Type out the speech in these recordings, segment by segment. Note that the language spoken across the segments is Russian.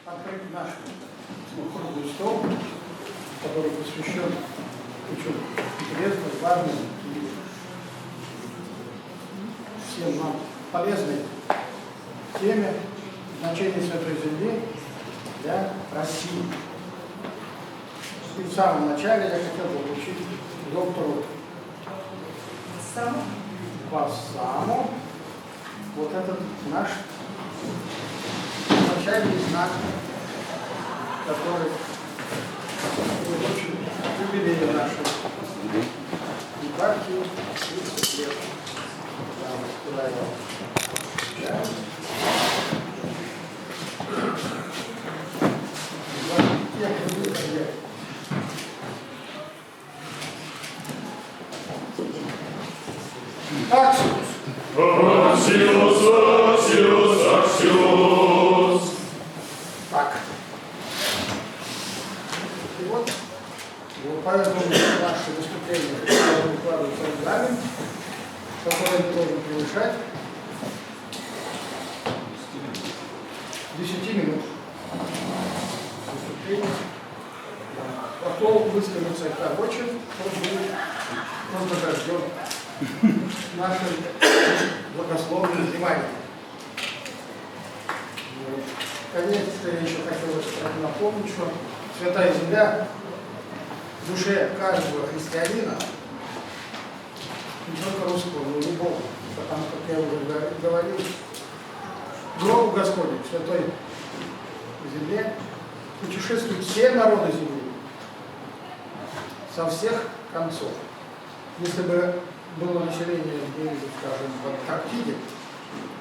открыть наш круглый стол, который посвящен очень интересной, важной и всем нам полезной теме значения Святой Земли для России. И в самом начале я хотел бы получить доктору Вассаму вот этот наш начальный знак, который будет очень юбилей нашей епархии 30 лет. Так. И вот, поэтому наше выступление выкладывается в регламент, который не должен превышать 10 минут выступления. Кто выскажется как хочет, тот будет вознагражден нашим благословенным вниманием. Конечно, я еще хотел напомнить, что Святая Земля в душе каждого христианина, не только русского, но и любого, потому как я уже говорил, гроб Господень в Святой Земле путешествуют все народы Земли со всех концов. Если бы было население, скажем, в Антарктиде,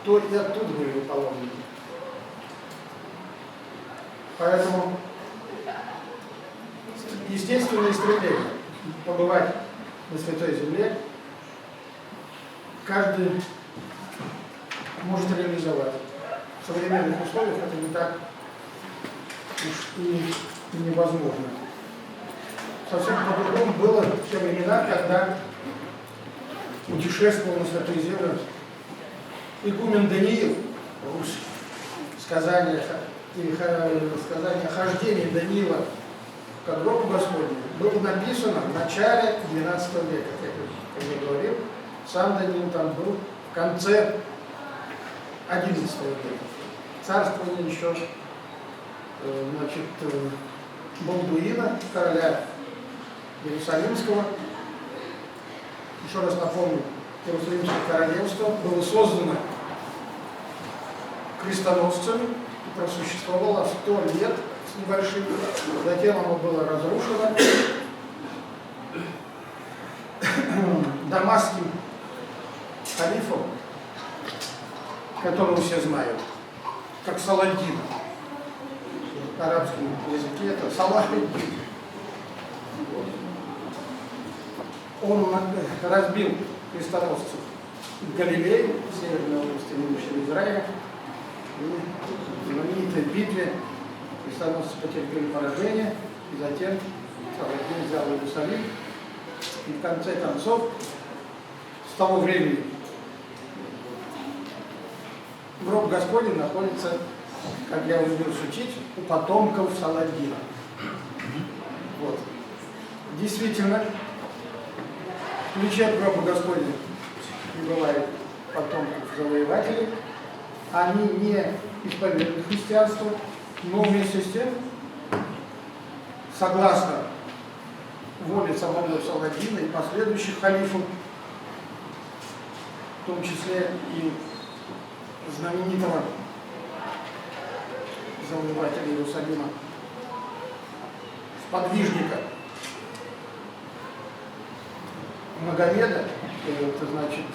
то и оттуда были паломники. Поэтому естественное стремление побывать на Святой Земле каждый может реализовать. В современных условиях это не так уж и невозможно. Совсем по-другому было в те времена, когда путешествовал на Святую Землю игумен Даниил, русский. Сказание о хождении Даниила к гробу Господню было написано в начале XII века, как я говорил. Сам Даниил там был в конце XI века. Царствование еще Балдуина, короля Иерусалимского. Еще раз напомню, Иерусалимское королевство было создано крестоносцами и просуществовало 100 лет с небольшим. Затем оно было разрушено дамасским халифом, которого все знают, как Саладин. В арабском языке это Салахиддин. Он разбил крестоносцев в Галилее, северной области нынешнего Израиля. И в знаменитой битве крестоносцы потерпели поражение, и затем Саладин взял Иерусалим. И в конце концов, с того времени, гроб Господень находится, как я удивился учить, у потомков Саладина. Вот. Действительно, в ключе от гроба Господня прибывают потомков завоевателей. Они не исповедуют христианство, но вместе с тем, согласно воле самого Саладина и последующих халифов, в том числе и знаменитого завоевателя Иерусалима, сподвижника Магомеда, это значит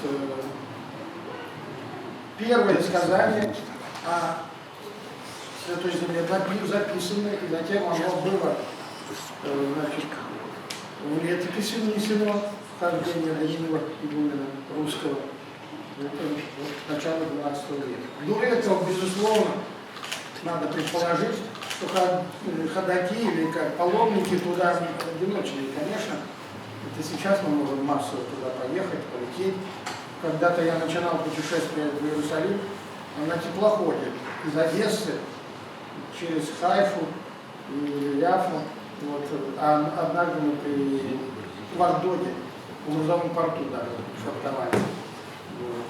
первое сказание о Святой Земле записано, и затем оно было в летописи внесено, хождение Даниила игумена русского, это начало XII века. До этого, безусловно, надо предположить, что ходаки или как паломники туда одиночные, конечно. Это сейчас мы можем массово туда поехать, полететь. Когда-то я начинал путешествие в Иерусалим на теплоходе из Одессы через Хайфу и Яфу. Вот, а однажды мы в Ардоне, в грузовом порту даже швартовали. Вот.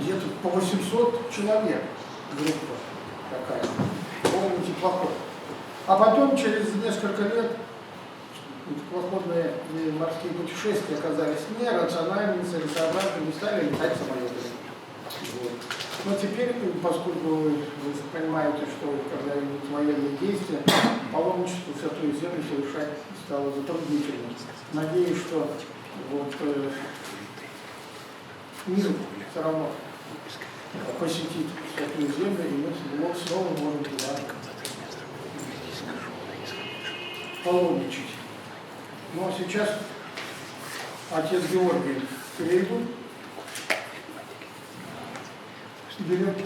Где-то по 800 человек группа такая, полный теплоход. А потом, через несколько лет, теплоходные морские путешествия оказались нерациональными, целесообразными, стали летать самолетами. Вот. Но теперь, поскольку вы понимаете, что когда идут военные действия, паломничество в Святую Землю совершать стало затруднительным. Надеюсь, что вот, мир все равно посетит Святую Землю, и мы снова можем туда паломничать. Ну а сейчас отец Георгий Перейдут берет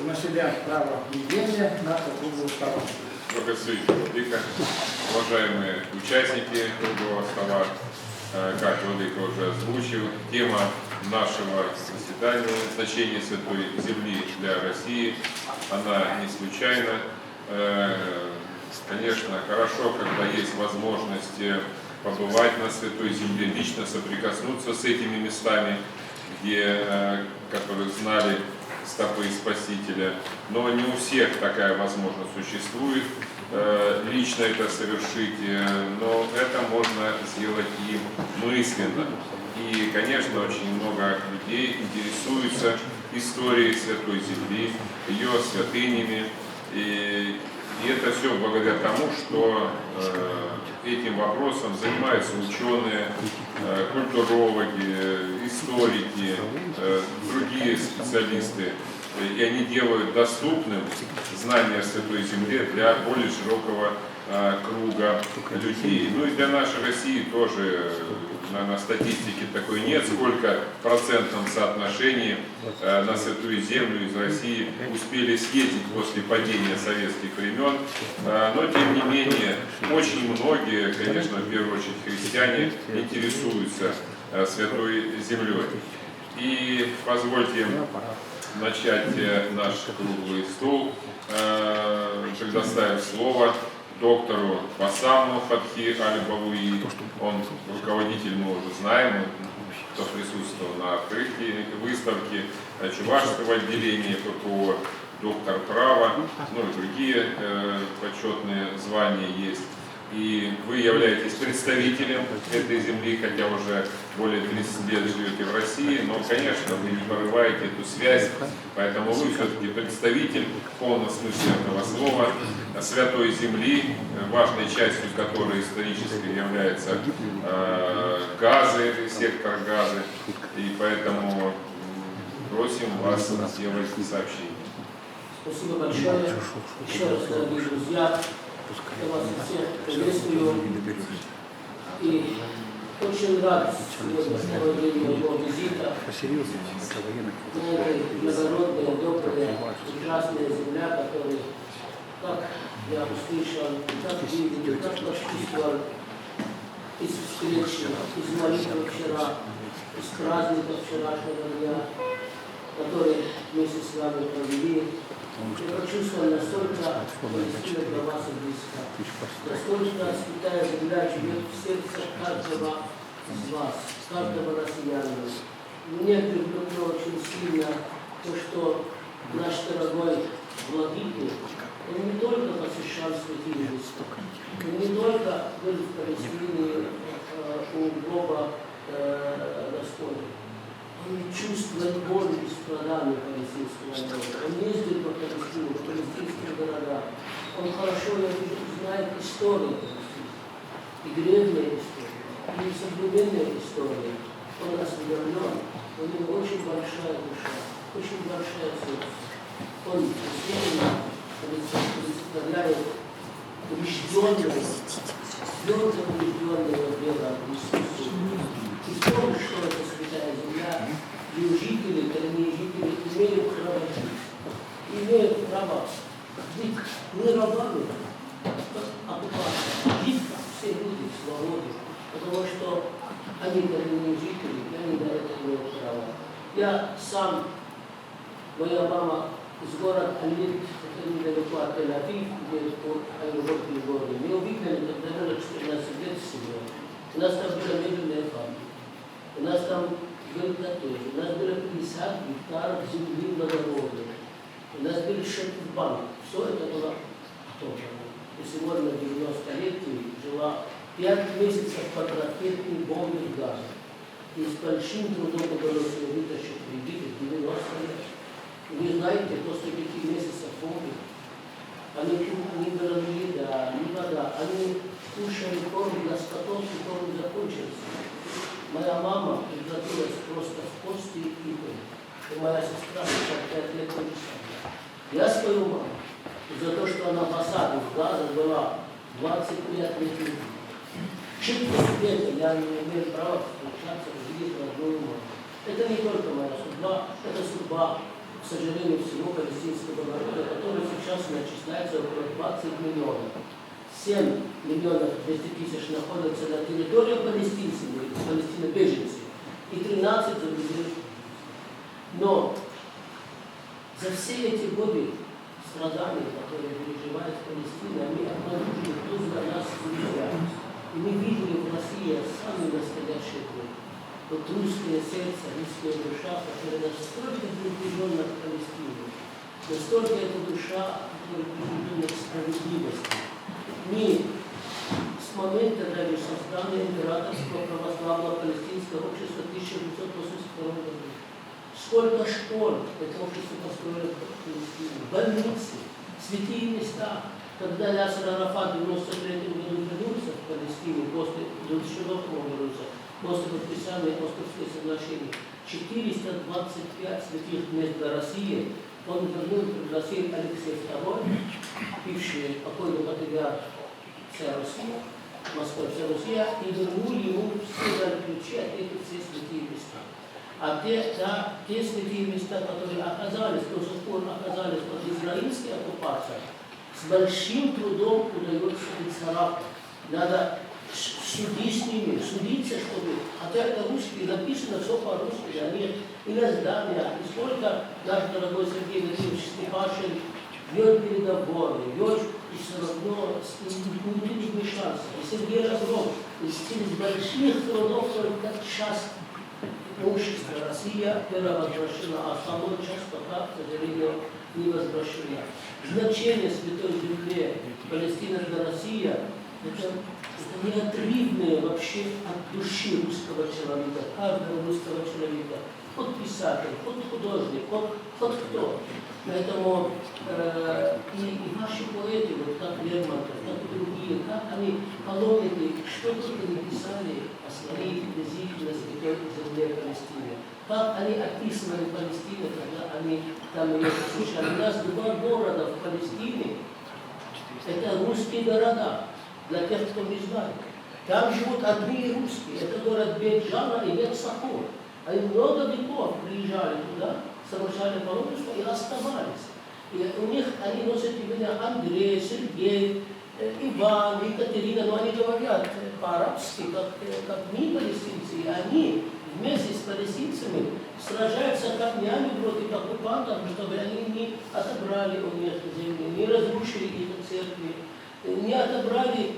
на себя право ведения на круглую столу. Благословите, Владыка, уважаемые участники круглого стола, как Владыка уже озвучил, тема нашего заседания «Значение Святой Земли для России», она не случайна. Конечно, хорошо, когда есть возможность побывать на Святой Земле, лично соприкоснуться с этими местами, которые знали стопы Спасителя, но не у всех такая возможность существует лично это совершить, но это можно сделать и мысленно. И, конечно, очень много людей интересуются историей Святой Земли, ее святынями, и это все благодаря тому, что этим вопросом занимаются ученые, культурологи, историки, другие специалисты. И они делают доступным знания о Святой Земле для более широкого круга людей. Ну и для нашей России тоже, наверное, статистики такой нет, сколько в процентном соотношении на Святую Землю из России успели съездить после падения советских времен. Но, тем не менее, очень многие, конечно, в первую очередь христиане, интересуются Святой Землей. И позвольте начать наш круглый стол, предоставив слово доктору Басаму Фатхи Аль-Бауи. Он руководитель, мы уже знаем, кто присутствовал на открытии выставки Чувашского отделения ППО, доктор права, ну и другие почетные звания есть. И вы являетесь представителем этой земли, хотя уже более 30 лет живете в России, но, конечно, вы не порываете эту связь, поэтому вы все-таки представитель в полном смысле этого слова Святой Земли, важной частью которой исторически является газы, сектор газы, и поэтому просим вас сделать сообщение. Спасибо большое. Еще раз, дорогие друзья, я вас всех приветствую и очень рад сегодняшнего дня моего визита на этой благородной, доброй, прекрасная земля, которая, как я услышал, как видел, как почувствовал из встречи, из молитвы вчера, из праздника вчерашнего дня, который вместе с вами провели. Я почувствовал, настолько Палестина для вас близка, настолько Святая Земля живет в сердце каждого из вас, каждого россиянина. Мне привлекло очень сильно то, что наш дорогой владыка, он не только посещал святые места, он не только был в Палестине у гроба Господня. Он чувствует боль и страдания палестинского народа. Он ездит по Палестине, по палестинским городам. Он хорошо, я вижу, знает историю Палестины. И древняя история, и современная история. Он осведомлен, у него очень большая душа, очень большая сердце. Он действительно представляет убежденного, твердо убежденного вера в Иисусе. И в том, что это Святая Земля, ее жители, коренные жители, имеют право жить. Имеют право быть не рабами, а оккупантами, жить как все люди в свободе, потому что они коренные жители, и они на это имеют право. Я сам, моя мама из города Алит, это Ефа, Тель-Авив, где аэропортные города. Мы увидели, когда было 14 лет всего. У нас там была мебельная фабрика. У нас там был коттедж. У нас было 50 гектаров земли на дороге. У нас был банк. Все это было отобрано. И сегодня 90-летний жила 5 месяцев под ракетной бомбой газа. И с большим трудом удалось вытащить кредиты 90 лет. И вы знаете, после 5 месяцев бомбы, они не было ни еда, ни вода, они кушали корм для скотов, и корм закончился. Моя мама превратилась просто в кости и пепел. И моя сестра 65 лет написала. Я свою маму, за то, что она в осаде в Газе была 25 лет любви. 4 лет я не имею права встречаться в жизни родную маму. Это не только моя судьба, это судьба, к сожалению, всего палестинского народа, который сейчас начисляется около 20 миллионов. 7 миллионов 200 тысяч находятся на территории палестинобеженцев и 13 за пределами. Но за все эти годы страданий, которые переживает Палестина, мы обнаружили, кто за нас влияет. И мы видели в России самый настоящий бой. Вот русское сердце, русская душа, которая настолько приближена к Палестине, настолько эта душа, которая приближена к справедливости. Мы с момента даже создания императорского православного палестинского общества 1982 года. Сколько школ это общество построило в Палестине, больницы, святые места. Когда Ясер Арафат в 1993 году вернулся в Палестину, после 2004 вернулся, после подписания Московских соглашений, 425 святых мест для России, он пригласил Алексей II, бывший покойный патриарх вся Россия, Москва, вся Россия, и вернул ему все ключи от этих все святые места. А те святые места, которые оказались, до сих пор оказались под израильской оккупацией, с большим трудом удается выцарапать. Надо судить с ними, судиться, чтобы... Хотя это русские, написано все по-русски, они и на здания, и сколько наш дорогой Сергей Владимирович Степашин вел переговоры, вел и все равно никуда не вмешался. И Сергей Лавров из больших трудов только час имущество Россия перевозвращена, а основной час пока, к сожалению, не возвращена. Значение Святой Земли Палестина для России это неотрывное вообще от души русского человека, каждого русского человека. Хоть писатель, хоть художник, хоть кто. Поэтому и ваши поэты, вот как Лермонтов, как и другие, как они паломники, что только не писали о своей визите на Святой Земле Палестины. Как они описывали Палестину, когда они там ее посещали. У нас 2 города в Палестине, это русские города, для тех, кто не знает. Там живут одни русские, это город Бейт-Джана и Бейт-Сахор. Они много веков приезжали туда, совершали паломничество и оставались. И у них они носят имена Андрей, Сергей, Иван, Екатерина, но они говорят по-арабски, как мы, палестинцы, и они вместе с палестинцами сражаются как няни против оккупантов, чтобы они не отобрали у них земли, не разрушили их церкви, не отобрали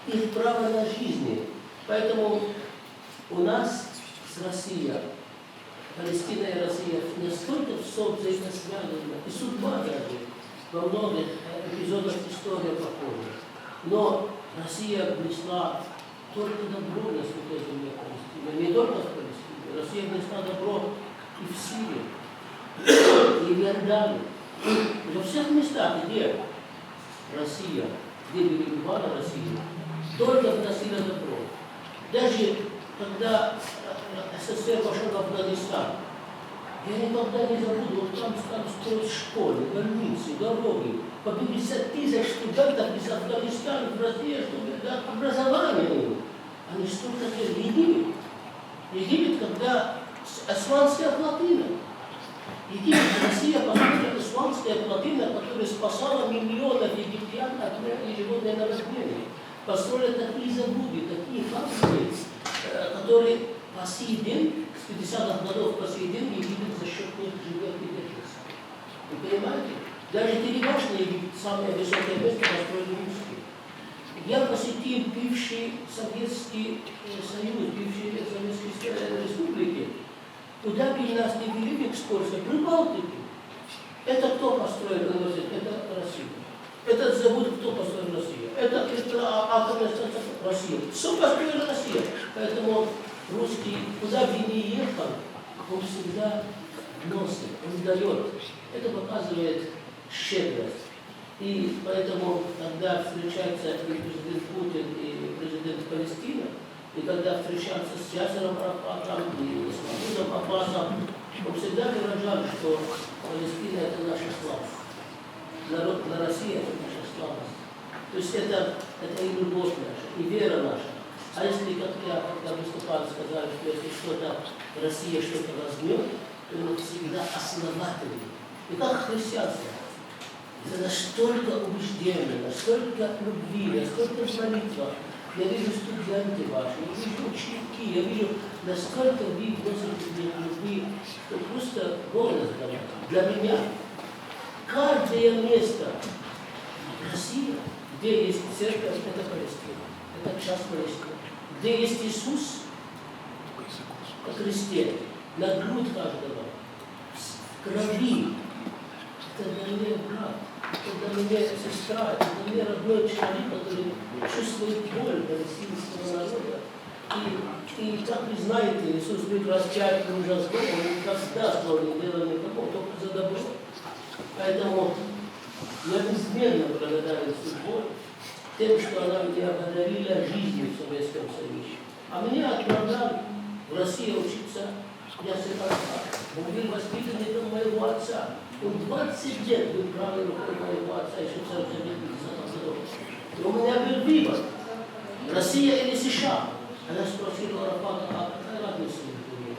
их право на жизнь. Поэтому у нас с Россией, Палестина и Россия настолько все взаимосвязаны, и судьба даже во многих эпизодах истории похожа. Но Россия внесла только добро на Святой Земле Палестины, не только в Палестине. Россия внесла добро и в Сирии, и в Иордании. Во всех местах, где Россия, где воевала Россия, только вносила добро. Даже когда СССР пошел в Афганистан, я никогда не забуду, вот там строят школы, больницы, дороги, по 50 тысяч студентов из Афганистана в России, чтобы дать образование. Они столько Египет. Египет, когда Асуанская плотина. Египет, Россия построила Асуанская плотина, которая спасала миллионов египтян от ежегодного наводнения. Построили такие заводы, такие фабрики, которые по сей день, с 50-х годов по сей день, Египет за счет них живет и держится. Вы понимаете? Даже телебашня самое высокое место построили русские. Я посетил бывший Советский Союз, бывшие Советские Республики, куда бы нас не вели в экскурсию, Прибалтике. Это кто построил университет? Это Россия. Этот завод кто построил Россия? Это атомная станция Россия. Все построила Россия. Поэтому русский, куда бы ни ехал, он всегда носит, он дает. Это показывает щедрость. И поэтому, когда встречается и президент Путин, и президент Палестины, и когда встречался с Ясером Арафатом и с Махмудом Аббасом, он всегда выражал, что Палестина – это наша слабость. Народ на России – это наша слабость. То есть это и любовь наша, и вера наша. А если, как я, когда выступал, сказали, что если что-то, Россия что-то возьмет, то он всегда основательный. И как христианство. Это настолько убеждение, настолько любви, настолько молитва. Я вижу студенты ваши, я вижу ученики, я вижу, насколько вы носите любви, что просто голос давать. Для меня каждое место Россия, где есть церковь, это Палестина, это часть Палестины. Где есть Иисус, на кресте, на грудь каждого, в крови, это для меня брат. Это для меня сестра, это для меня родной человек, который чувствует боль палестинского народа. И как вы знаете, Иисус будет распять мужа с Богом, он никогда зло не делал никому, только за добро. Поэтому я безмерно благодарен судьбой тем, что она меня одарила жизнью в Советском Союзе. А меня отправляли в Россию учиться, я всегда он был воспитанником моего отца. Он 20 лет был правой рукой моего отца, еще в 49 году. И у меня был выбор. Россия или США? Она спросила Арафата, а какая разница между ними?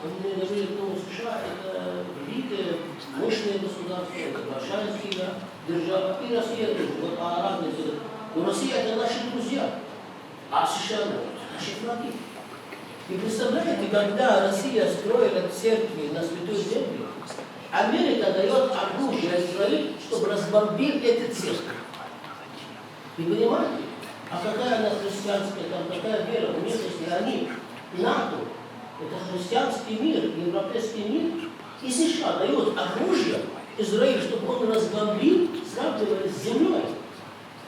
Он мне говорит, ну, США это великое, мощное государство, это большая сила, держава, и Россия тоже. Вот, а разница? Ну, Россия это наши друзья, а США наши враги. И представляете, когда Россия строила церкви на Святой Земле, Америка дает оружие Израилю, чтобы разбомбить эти церкви. Вы понимаете? А какая она христианская, там какая вера? Нет, если они, НАТО, это христианский мир, европейский мир, и США дают оружие Израилю, чтобы он разбомбил, сравнивая с землей.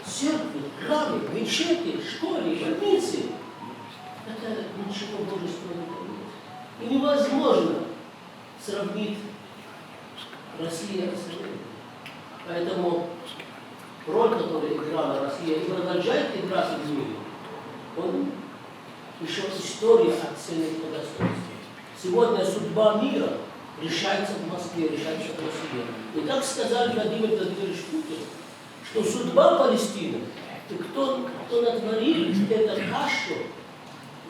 Церкви, храмы, мечети, школы, больницы. Это ничего божественного нет. И невозможно сравнить Россия и Израиль. Поэтому роль, которую играла Россия и продолжает играть в мире, он еще история оценит по достоинству. Сегодня судьба мира решается в Москве, решается в России. И так сказал Владимир Владимирович Путин, что судьба Палестины, и кто натворил эту кашу,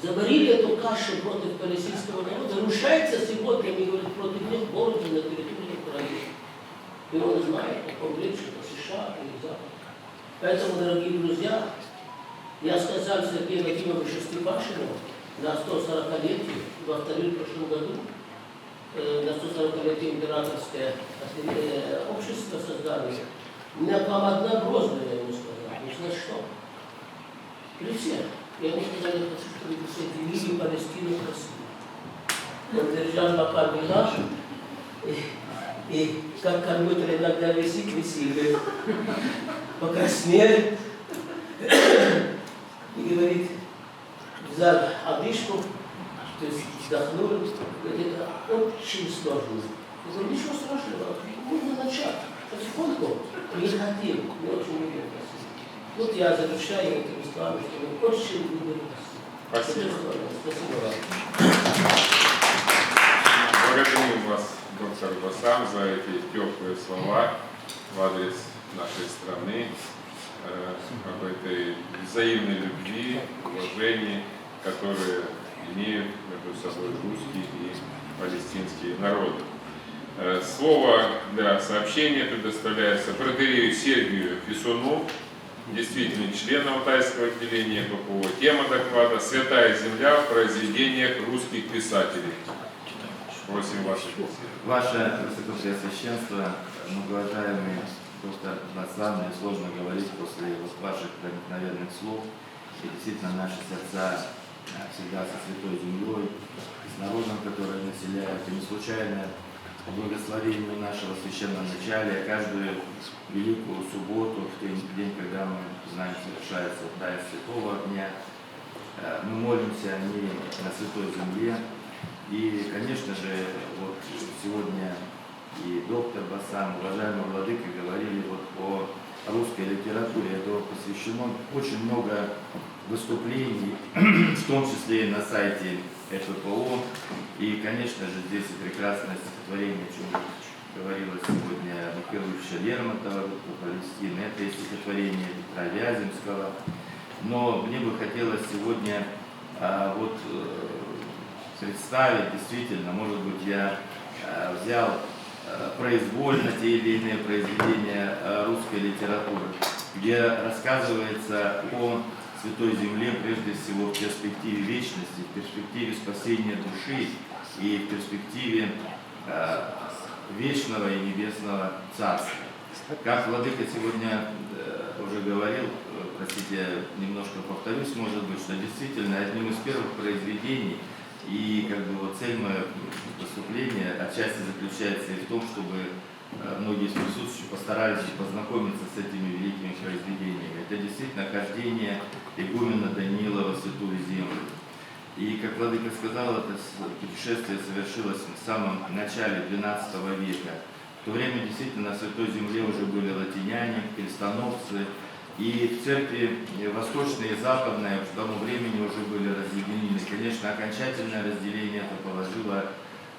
заварили эту кашу против палестинского народа, рушается сегодня, они говорят, против них в городе на территории Украины. И он знает, о каком речь, это США или Запад. Поэтому, дорогие друзья, я сказал Сергею Владимировичу Степашину на 140-летие, во втором прошлом году, на 140-летие императорское общество создали. У меня там одна грозная, я ему сказал, не знаю что. При всех. Я ему сказал, я хочу, чтобы вы соединили Палестину к России. Он держал пока вина, и как компьютер иногда висит, покраснел, и говорит, взял одышку, то есть вздохнул, говорит, это очень сложно. Я говорю, ничего страшного, можно начать, потихоньку, не хотел, не очень любил Россию. Вот я завершаю этими словами, что мы очень любим Россию. Спасибо вам. Благодарим вас, доктор Басам, за эти теплые слова в адрес нашей страны, об этой взаимной любви, уважении, которые имеют между собой русские и палестинские народы. Слово для сообщения предоставляется протоиерею Сергию Фисуну, действительно члену Алтайского отделения ППО. Тема доклада «Святая земля в произведениях русских писателей». Просим вашей беседы. Ваше Высокопреосвященство, многоуважаемый доктор Бассан, мне сложно говорить после вот ваших проникновенных слов. И действительно наши сердца всегда со Святой Землей, с народом, который населяет. И не случайно по благословению нашего священного началия каждую великую субботу, в день, когда мы знаем, совершается таинство Святого Дня, мы молимся о мире на Святой Земле. И, конечно же, вот сегодня и доктор Бассан, уважаемый владыка, говорили вот о русской литературе. Это посвящено очень много выступлений, в том числе и на сайте ФПО. И, конечно же, здесь и прекрасное стихотворение, о чем говорилось сегодня Михаила Ильича Лермонтова, Палестины. Это и стихотворение Петра Вяземского. Но мне бы хотелось сегодня представить, действительно, может быть, я взял произвольно те или иные произведения русской литературы, где рассказывается о Святой Земле, прежде всего, в перспективе вечности, в перспективе спасения души и в перспективе вечного и небесного Царства. Как владыка сегодня уже говорил, простите, немножко повторюсь, может быть, что действительно одним из первых произведений и цель моего выступления отчасти заключается и в том, чтобы многие из присутствующих постарались познакомиться с этими великими произведениями. Это действительно хождение игумена Даниила во Святую Землю. И, как владыка сказал, это путешествие совершилось в самом начале XII века. В то время действительно на Святой Земле уже были латиняне, крестоносцы, и в церкви восточная и западная к тому времени уже были разъединены. Конечно, окончательное разделение это положила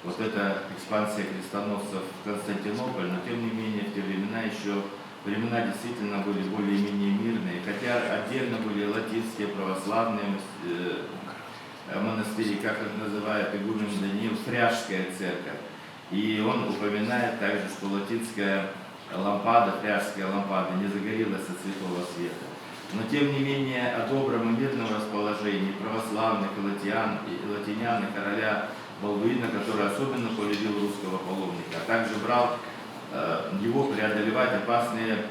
вот эта экспансия крестоносцев в Константинополь, но тем не менее в те времена времена действительно были более-менее мирные, хотя отдельно были латинские православные монастыри, как их называют игумен Даниил, Фряжская церковь. И он упоминает также, что латинская лампада, фряжская лампада, не загорелась от святого света. Но тем не менее о добром и мирном расположении православных и латинян и короля Балдуина, который особенно полюбил русского паломника, а также брал его преодолевать опасные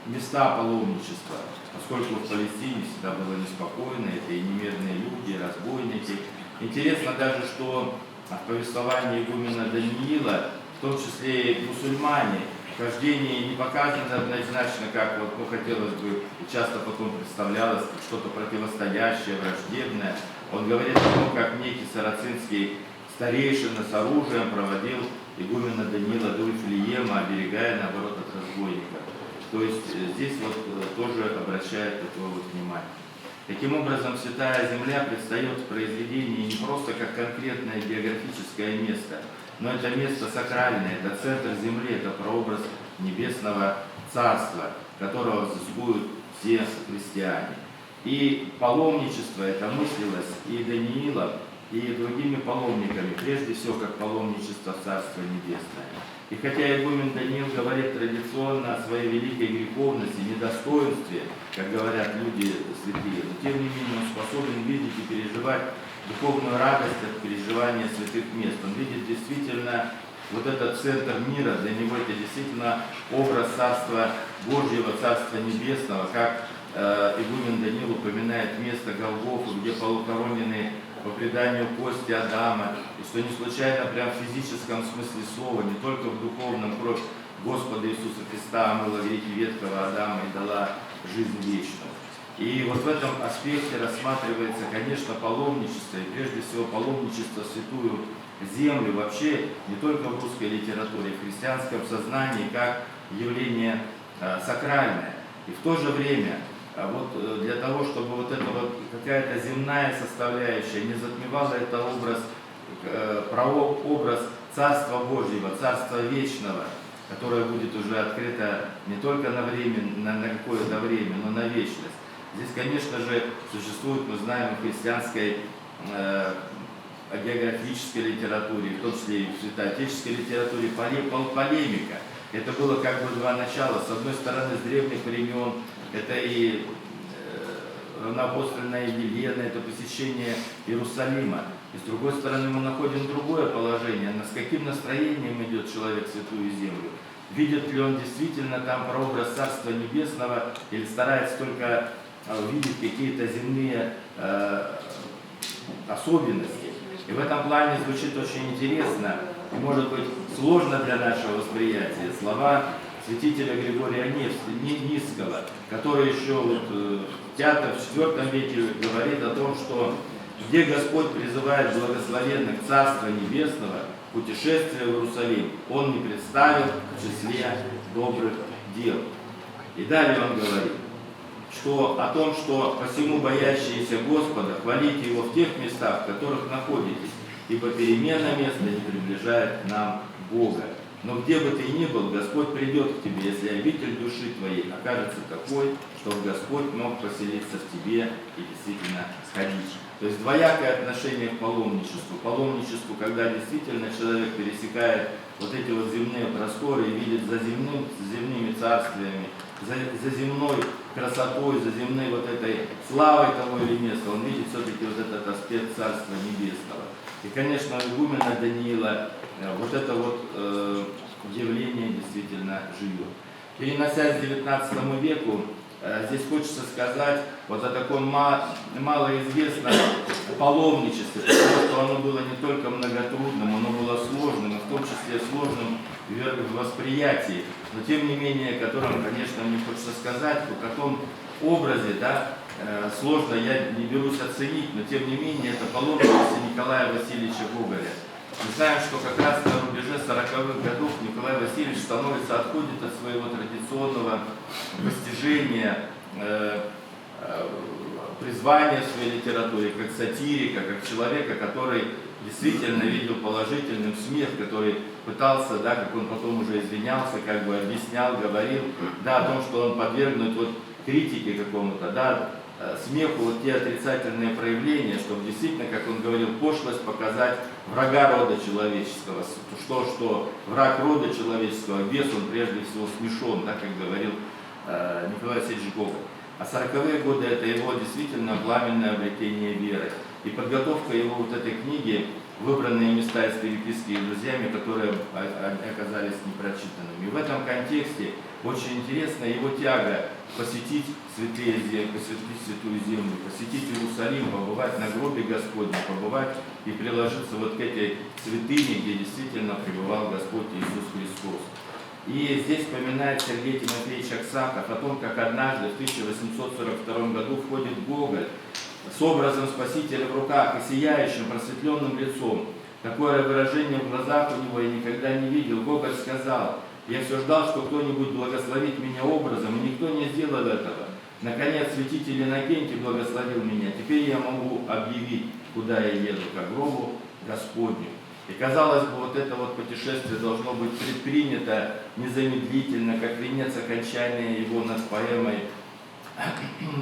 места паломничества, поскольку в Палестине всегда было неспокойно, это и немирные люди, и разбойники. Интересно даже, что в повествовании игумена Даниила, в том числе и мусульмане, хождение не показано однозначно, как хотелось бы, и часто потом представлялось что-то противостоящее, враждебное. Он говорит о том, как некий сарацинский старейшина с оружием проводил игумена Даниила до Вифлеема, оберегая, наоборот, от разбойников. То есть здесь тоже обращает такое внимание. Таким образом, Святая Земля предстает в произведении не просто как конкретное географическое место, но это место сакральное, это центр Земли, это прообраз небесного Царства, которого взыскуют все христиане. И паломничество это мыслилось и Даниилом, и другими паломниками, прежде всего как паломничество в Царство Небесное. И хотя игумен Даниил говорит традиционно о своей великой греховности, недостоинстве, как говорят люди святые, но тем не менее он способен видеть и переживать духовную радость от переживания святых мест. Он видит действительно вот этот центр мира, для него это действительно образ Царства Божьего, Царства Небесного, как игумен Даниил упоминает место Голгофы, где похоронены по преданию кости Адама, и что не случайно прям в физическом смысле слова, не только в духовном, кровь Господа Иисуса Христа омыла грехи ветхого Адама и дала жизнь вечную. И вот в этом аспекте рассматривается, конечно, паломничество, и прежде всего паломничество в Святую Землю, вообще не только в русской литературе, в христианском сознании, как явление сакральное. И в то же время для того, чтобы эта какая-то земная составляющая не затмевала это образ Царства Божьего, Царства Вечного, которое будет уже открыто не только на какое-то время, но на вечность. Здесь, конечно же, существует, мы знаем, в христианской географической литературе, в том числе и в святоотеческой литературе, полемика. Это было два начала. С одной стороны, с древних времен, это и равноапостольная Елена, это посещение Иерусалима. И с другой стороны, мы находим другое положение, с каким настроением идет человек в Святую Землю. видит ли он действительно там прообраз Царства Небесного или старается только увидеть какие-то земные особенности. И в этом плане звучит очень интересно и, может быть, сложно для нашего восприятия слова святителя Григория Нисского, который еще в IV веке говорит о том, что где Господь призывает благословенных Царства Небесного, путешествие в Иерусалим, Он не представил в числе добрых дел. И далее он говорит, что о том, что посему боящиеся Господа, хвалите Его в тех местах, в которых находитесь, ибо перемена места не приближает к нам Бога. Но где бы ты ни был, Господь придет к тебе, если обитель души твоей окажется такой, чтобы Господь мог поселиться в тебе и действительно сходить. То есть двоякое отношение к паломничеству. Паломничеству, когда действительно человек пересекает вот эти вот земные просторы и видит за земными царствиями, за земной красотой, за земной вот этой славой того или места, он видит все-таки вот этот аспект Царства Небесного. И, конечно, у игумена Даниила вот это вот явление действительно живет. Переносясь к 19 веку, здесь хочется сказать вот о таком малоизвестном паломничестве, потому что оно было не только многотрудным, оно было сложным, и в том числе сложным в восприятии, но тем не менее, о котором, конечно, мне хочется сказать, в каком образе, да, сложно, я не берусь оценить, но тем не менее, это паломничество Николая Васильевича Гоголя. Мы знаем, что как раз на рубеже 40-х годов Николай Васильевич отходит от своего традиционного постижения, призвания в своей литературе, как сатирика, как человека, который действительно видел положительным смех, который пытался, да, как он потом уже извинялся, как бы объяснял, говорил, да, о том, что он подвергнут вот критике какому-то, да, смеху вот те отрицательные проявления, чтобы действительно, как он говорил, пошлость показать врага рода человеческого, что враг рода человеческого, бес, он прежде всего смешон, да, как говорил Николай Васильевич Гоголь. А 40-е годы это его действительно пламенное обретение веры. И подготовка его вот этой книги, выбранные места из переписки с друзьями, которые оказались непрочитанными. И в этом контексте очень интересна его тяга посетить святые земли, посетить святую землю, посетить Иерусалим, побывать на гробе Господнем, побывать и приложиться вот к этой святыне, где действительно пребывал Господь Иисус Христос. И здесь вспоминает Сергей Тимофеевич Аксаков о том, как однажды в 1842 году входит Гоголь с образом Спасителя в руках и сияющим, просветленным лицом. Такое выражение в глазах у него я никогда не видел. Гоголь сказал: «Я все ждал, что кто-нибудь благословит меня образом, и никто не сделал этого. Наконец, святитель Иннокентий благословил меня. Теперь я могу объявить, куда я еду, к гробу Господню». И казалось бы, вот это вот путешествие должно быть предпринято незамедлительно, как венец окончания его над поэмой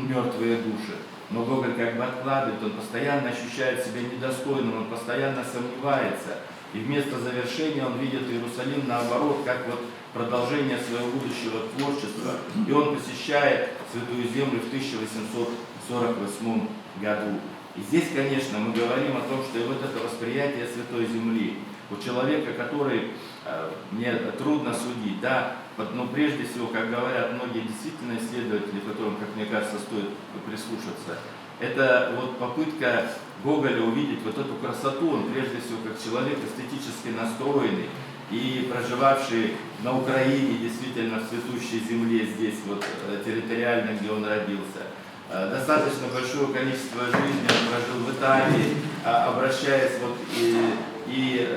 «Мертвые души». Но Гоголь как бы откладывает, он постоянно ощущает себя недостойным, он постоянно сомневается. И вместо завершения он видит Иерусалим наоборот, как вот продолжение своего будущего творчества. И он посещает Святую Землю в 1848 году. И здесь, конечно, мы говорим о том, что и вот это восприятие Святой Земли у человека, который, мне трудно судить, да, но прежде всего, как говорят многие действительно исследователи, которым, как мне кажется, стоит прислушаться, это вот попытка Гоголя увидеть вот эту красоту, он прежде всего как человек эстетически настроенный и проживавший на Украине, действительно в цветущей земле, здесь вот территориально, где он родился. Достаточно большое количество жизни он прожил в Италии, обращаясь вот и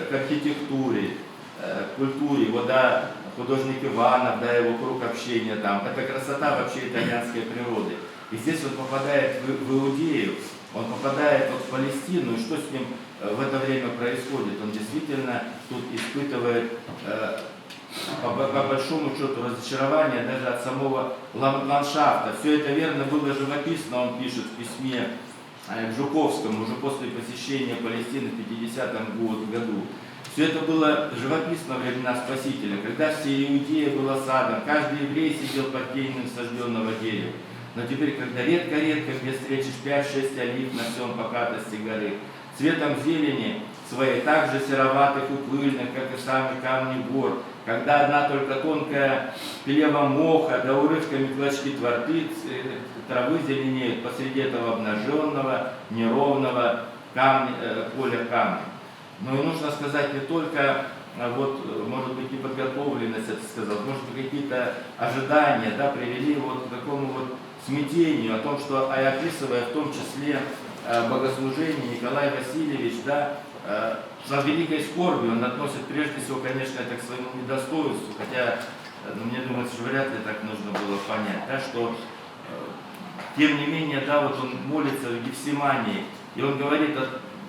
к архитектуре, к культуре, вот, да, художник Иванов, да, его круг общения там, это красота вообще итальянской природы. И здесь он попадает в Иудею, он попадает вот в Палестину, и что с ним в это время происходит? Он действительно тут испытывает по большому счету разочарование даже от самого ландшафта. Все это верно было живописно, он пишет в письме к Жуковскому уже после посещения Палестины в 50-м году. Все это было живописно во времена Спасителя, когда все Иудея была садом, каждый еврей сидел под тенью сожженного дерева. Но теперь, когда редко-редко где встретишь 5-6 олив на всем покатости горы, цветом зелени своей так же сероватых и пыльных, как и сами камни гор, когда одна только тонкая плева моха, да урывками клочки травы зеленеют посреди этого обнаженного, неровного поля камня. Но и нужно сказать не только, вот, может быть, неподготовленность, это сказал, может быть, какие-то ожидания, да, привели его к такому вот смятению, о том, что, описывая в том числе богослужение, Николай Васильевич, да, со великой скорбью он относит прежде всего, конечно, это к своему недостоинству, хотя, мне думается, что вряд ли так нужно было понять, да, что, тем не менее, да, вот он молится в Гефсимании, и он говорит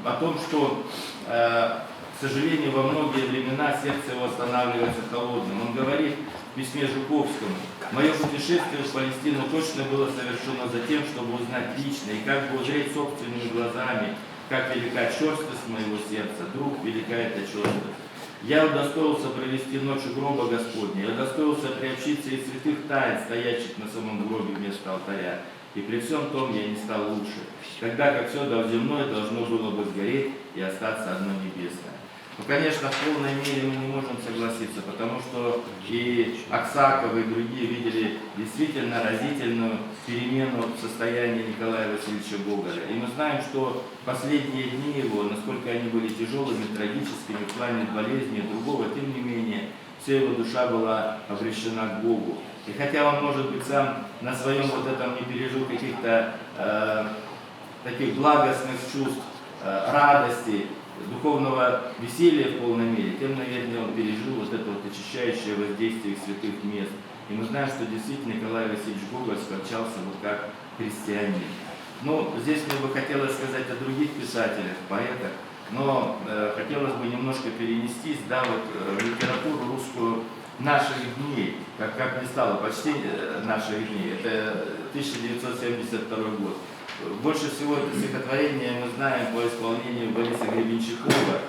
о том, что, к сожалению, во многие времена сердце его останавливается холодным. Он говорит в письме Жуковскому: «Мое путешествие в Палестину точно было совершено за тем, чтобы узнать лично и как бы узреть собственными глазами, как велика черствость моего сердца, друг, велика эта черствость. Я удостоился провести ночь у гроба Господня, я удостоился приобщиться из святых тайн, стоящих на самом гробе вместо алтаря. И при всем том я не стал лучше, тогда как все земное должно было бы сгореть и остаться одно небесное». Ну, конечно, в полной мере мы не можем согласиться, потому что и Аксаков, и другие видели действительно разительную перемену в состоянии Николая Васильевича Гоголя. И мы знаем, что последние дни его, насколько они были тяжелыми, трагическими, в плане болезни и другого, тем не менее, вся его душа была обращена к Богу. И хотя он, может быть, сам на своем вот этом не пережил каких-то таких благостных чувств, радости, духовного веселья в полной мере, тем, наверное, он пережил вот это вот очищающее воздействие святых мест. И мы знаем, что действительно Николай Васильевич Гоголь скончался вот как христианин. Ну, здесь мне бы хотелось сказать о других писателях, поэтах, но хотелось бы немножко перенестись, да, вот, в литературу русскую наших дней, как не стало, почти наших дней, это 1972 год. Больше всего это стихотворение мы знаем по исполнению Бориса Гребенщикова,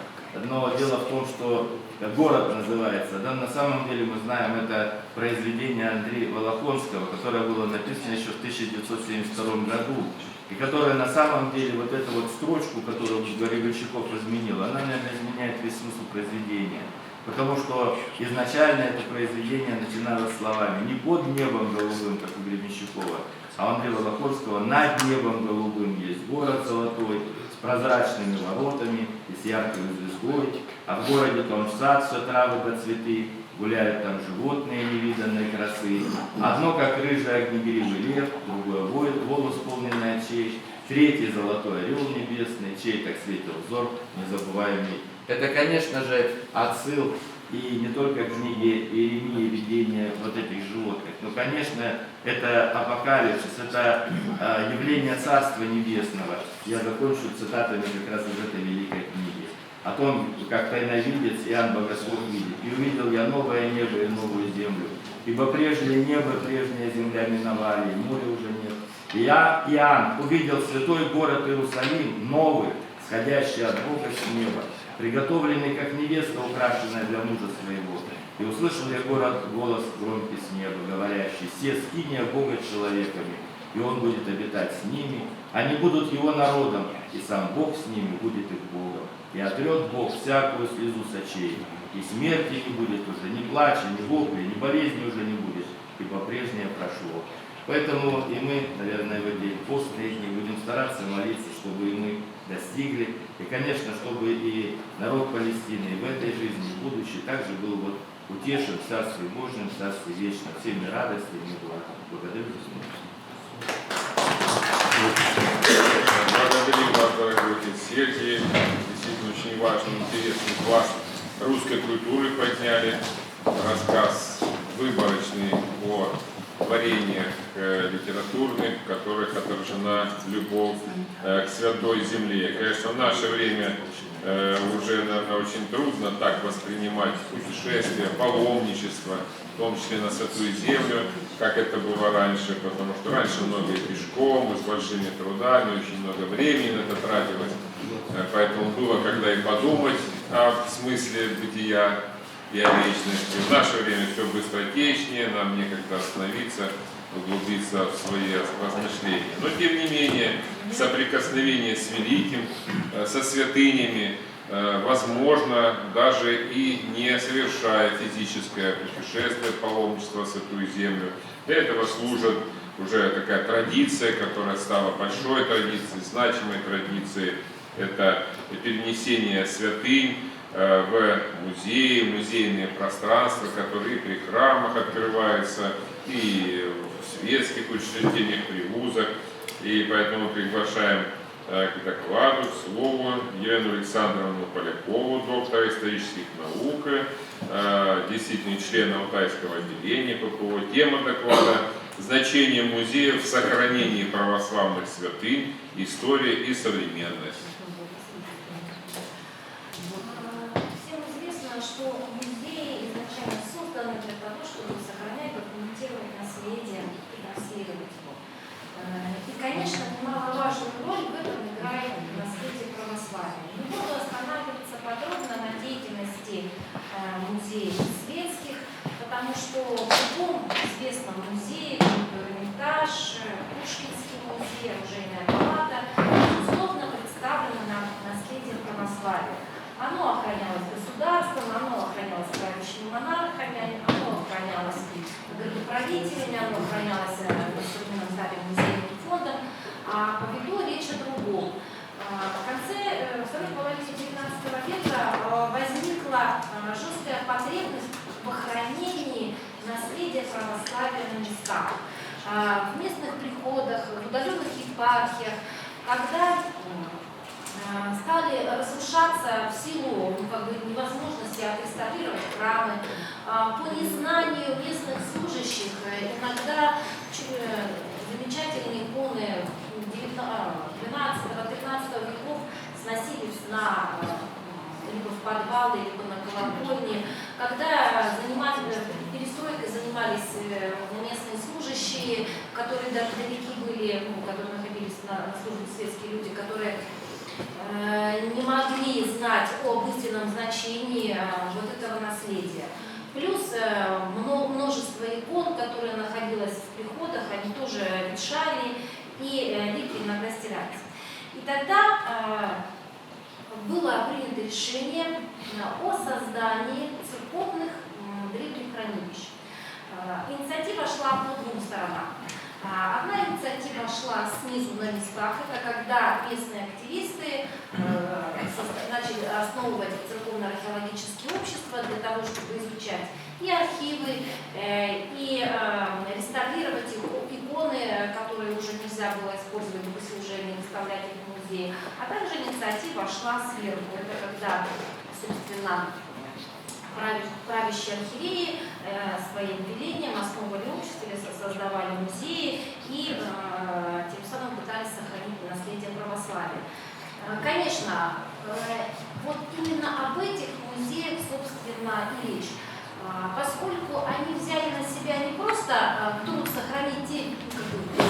но дело в том, что «Город» называется, да, на самом деле мы знаем это произведение Андрея Волохонского, которое было написано еще в 1972 году, и которое на самом деле вот эту вот строчку, которую Гребенщиков изменил, она, наверное, изменяет весь смысл произведения. Потому что изначально это произведение начиналось словами не под небом голубым, как у Гребенщикова, а у Андрея Волохонского над небом голубым есть город золотой, с прозрачными воротами и с яркой звездой, а в городе том сад, все травы до цветы, гуляют там животные невиданной красы. Одно, как рыжий огнегривый лев, другое волос полный очей, третий золотой орел небесный, чей так светил взор незабываемый. Это, конечно же, отсыл и не только к книге Иеремии «Видение вот этих животных», но, конечно, это апокалипсис, это явление Царства Небесного. Я закончу цитатами как раз из этой великой книги. О том, как тайновидец Иоанн Богослов видит: «И увидел я новое небо и новую землю, ибо прежнее небо, прежняя земля миновали, и моря уже нет. И я, Иоанн, увидел святой город Иерусалим, новый, сходящий от Бога с неба, приготовленный как невеста, украшенная для мужа своего. И услышал я голос громкий с неба, говорящий: се скиния Бога человеками, и он будет обитать с ними, они будут его народом, и сам Бог с ними будет их Богом. И отрет Бог всякую слезу с очей, и смерти не будет уже, ни плача, ни вопля, ни болезни уже не будет, ибо прежнее прошло». Поэтому и мы, наверное, в эти постные дни будем стараться молиться, чтобы и мы достигли, и, конечно, чтобы и народ Палестины и в этой жизни, и в будущей также был вот утешен в Царстве Божьем, в Царстве Вечном, всеми радостями и благом. Благодарю за слушание. Благодарим вас, дорогой отец Сергий. Действительно очень важный, интересный пласт русской культуры подняли. Рассказ выборочный о творениях литературных, в которых отражена любовь к святой земле. Конечно, в наше время уже, наверное, очень трудно так воспринимать путешествия, паломничество, в том числе на святую землю, как это было раньше, потому что раньше многие пешком, с большими трудами, очень много времени на это тратилось. Поэтому было когда и подумать о смысле бытия и о вечности. В наше время все быстротечнее, нам некогда остановиться, углубиться в свои размышления. Но тем не менее, соприкосновение с великим, со святынями, возможно, даже и не совершая физическое путешествие, паломничество в Святую Землю. Для этого служит уже такая традиция, которая стала большой традицией, значимой традицией. Это перенесение святынь в музеи, музейные пространства, которые и при храмах открываются, и в светских учреждениях, при вузах. И поэтому приглашаем к докладу, к слову Елену Александровну Полякову, доктора исторических наук, действительно члена Алтайского отделения ППО. Тема доклада — значение музеев в сохранении православных святынь, история и современность. Всем известно, что музеи изначально созданы для того, чтобы сохранять, документировать наследие и расследовать его. И, конечно, немаловажную роль в этом играет наследие православия. Не буду останавливаться подробно на деятельности музеев светских, потому что в любом известном музее, Эрмитаж, Пушкинский музей, Оружейная палата, безусловно, представлено наследие православия. Оно охранялось государством, оно охранялось правящими монархами, оно охранялось градоправителями, оно охранялось современным старым музейным фондом. А по виду речь о другом. В конце второй половины XIX века возникла жесткая потребность в охранении наследия православия на местах. В местных приходах, в удаленных епархиях, когда стали разрушаться в силу невозможности отреставрировать храмы, по незнанию местных служащих, иногда замечательные иконы 12-13 веков сносились либо в подвалы, либо на колокольни. Когда перестройкой занимались местные служащие, которые даже далеки были, которые находились на службе, светские люди, которые не могли знать об истинном значении вот этого наследия. Плюс множество икон, которые находилось в приходах, они тоже ветшали и липли, иногда стирались. И тогда было принято решение о создании церковных древних хранилищ. Инициатива шла по двум сторонам. Одна инициатива шла снизу на местах, это когда местные активисты начали основывать церковно-археологические общества для того, чтобы изучать и архивы, и реставрировать иконы, которые уже нельзя было использовать в богослужении, выставлять их в музее. А также инициатива шла сверху, это когда, собственно, правящие архиереи своим велением основывали общество, создавали музеи и тем самым пытались сохранить наследие православия. Конечно, вот именно об этих музеях, собственно, и речь. Поскольку они взяли на себя не просто труд сохранить те,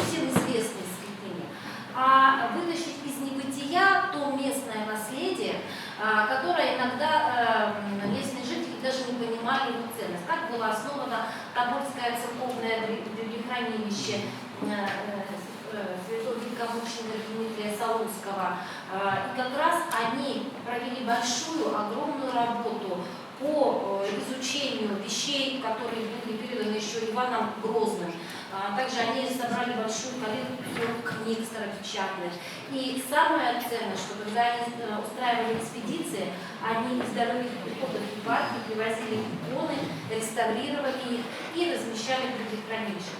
всем известные святыни, а вытащить из небытия то местное наследие, которое иногда местные жители даже не понимали его ценность. Так было основано Тобольское церковное древнехранилище святого великомученика Дмитрия Солунского. И как раз они провели большую, огромную работу по изучению вещей, которые были переданы еще Иваном Грозным. Также они собрали большую коллекцию книг старопечатных. И самое ценное, что когда они устраивали экспедиции, они из дорогих приходов в епархии привозили иконы, реставрировали их и размещали в других хранилищах.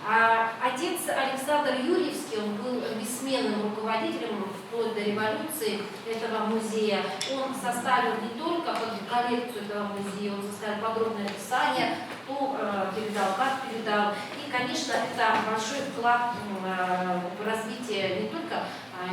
Отец Александр Юрьевский, он был бессменным руководителем вплоть до революции этого музея. Он составил не только коллекцию этого музея, он составил подробное описание, кто передал, как передал. И, конечно, это большой вклад в развитие не только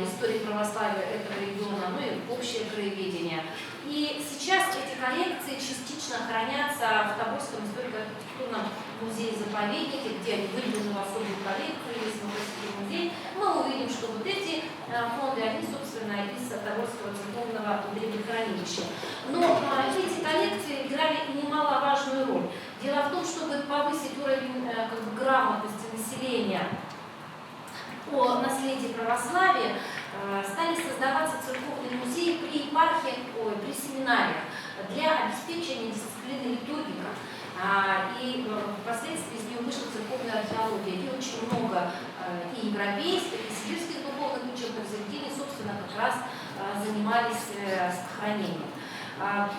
истории православия этого региона, но и в общее краеведение. И сейчас эти коллекции частично хранятся в Тобольском историко-архитектурном музее-заповеднике, где они выделены в особую коллекцию, есть Московский музей. Мы увидим, что вот эти фонды, они, собственно, из Тобольского церковного древнехранилища. Но эти коллекции играли немаловажную роль. Дело в том, чтобы повысить уровень грамотности населения о наследии православия, стали создаваться церковные музеи при епархиях, при семинариях для обеспечения дисциплины литургика. И впоследствии из нее вышла церковная археология, где очень много и европейских, и сибирских духовных учебных заведений, собственно, как раз занимались сохранением.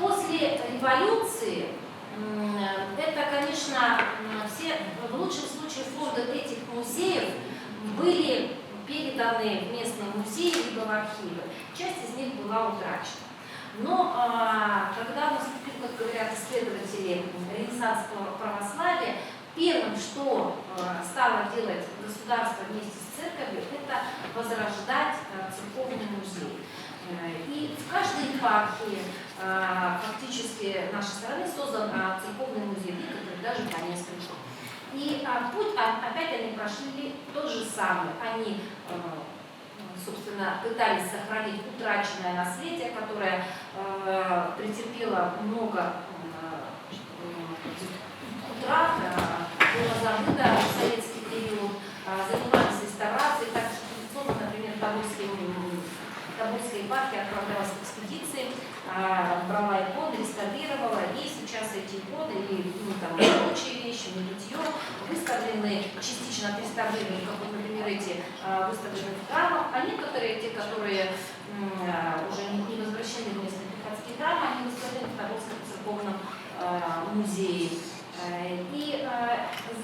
После революции это, конечно, все, в лучшем случае, фонды этих музеев были переданы в местные музеи либо в архивы. Часть из них была утрачена. Но когда наступил, как говорят исследователи, ренессанс православия, первым, что стало делать государство вместе с церковью, это возрождать церковный музей. И в каждой епархии фактически нашей страны создан церковный музей, некоторые даже по несколько. И путь опять они прошли тот же самый. Они, собственно, пытались сохранить утраченное наследие, которое претерпело много утрат, было забыто в советский период, занимались реставрацией, так что традиционно, например, Тобольская епархия отправлялась в экспедиции, брала иконы, реставрировала, и сейчас эти иконы и там прочие вещи, литье выставлены, частично отреставрированы, как вот, например, эти выставлены в храмах, а некоторые, те, которые уже не возвращены в местные приходские храмы, они выставлены в Тобольском церковном музее. И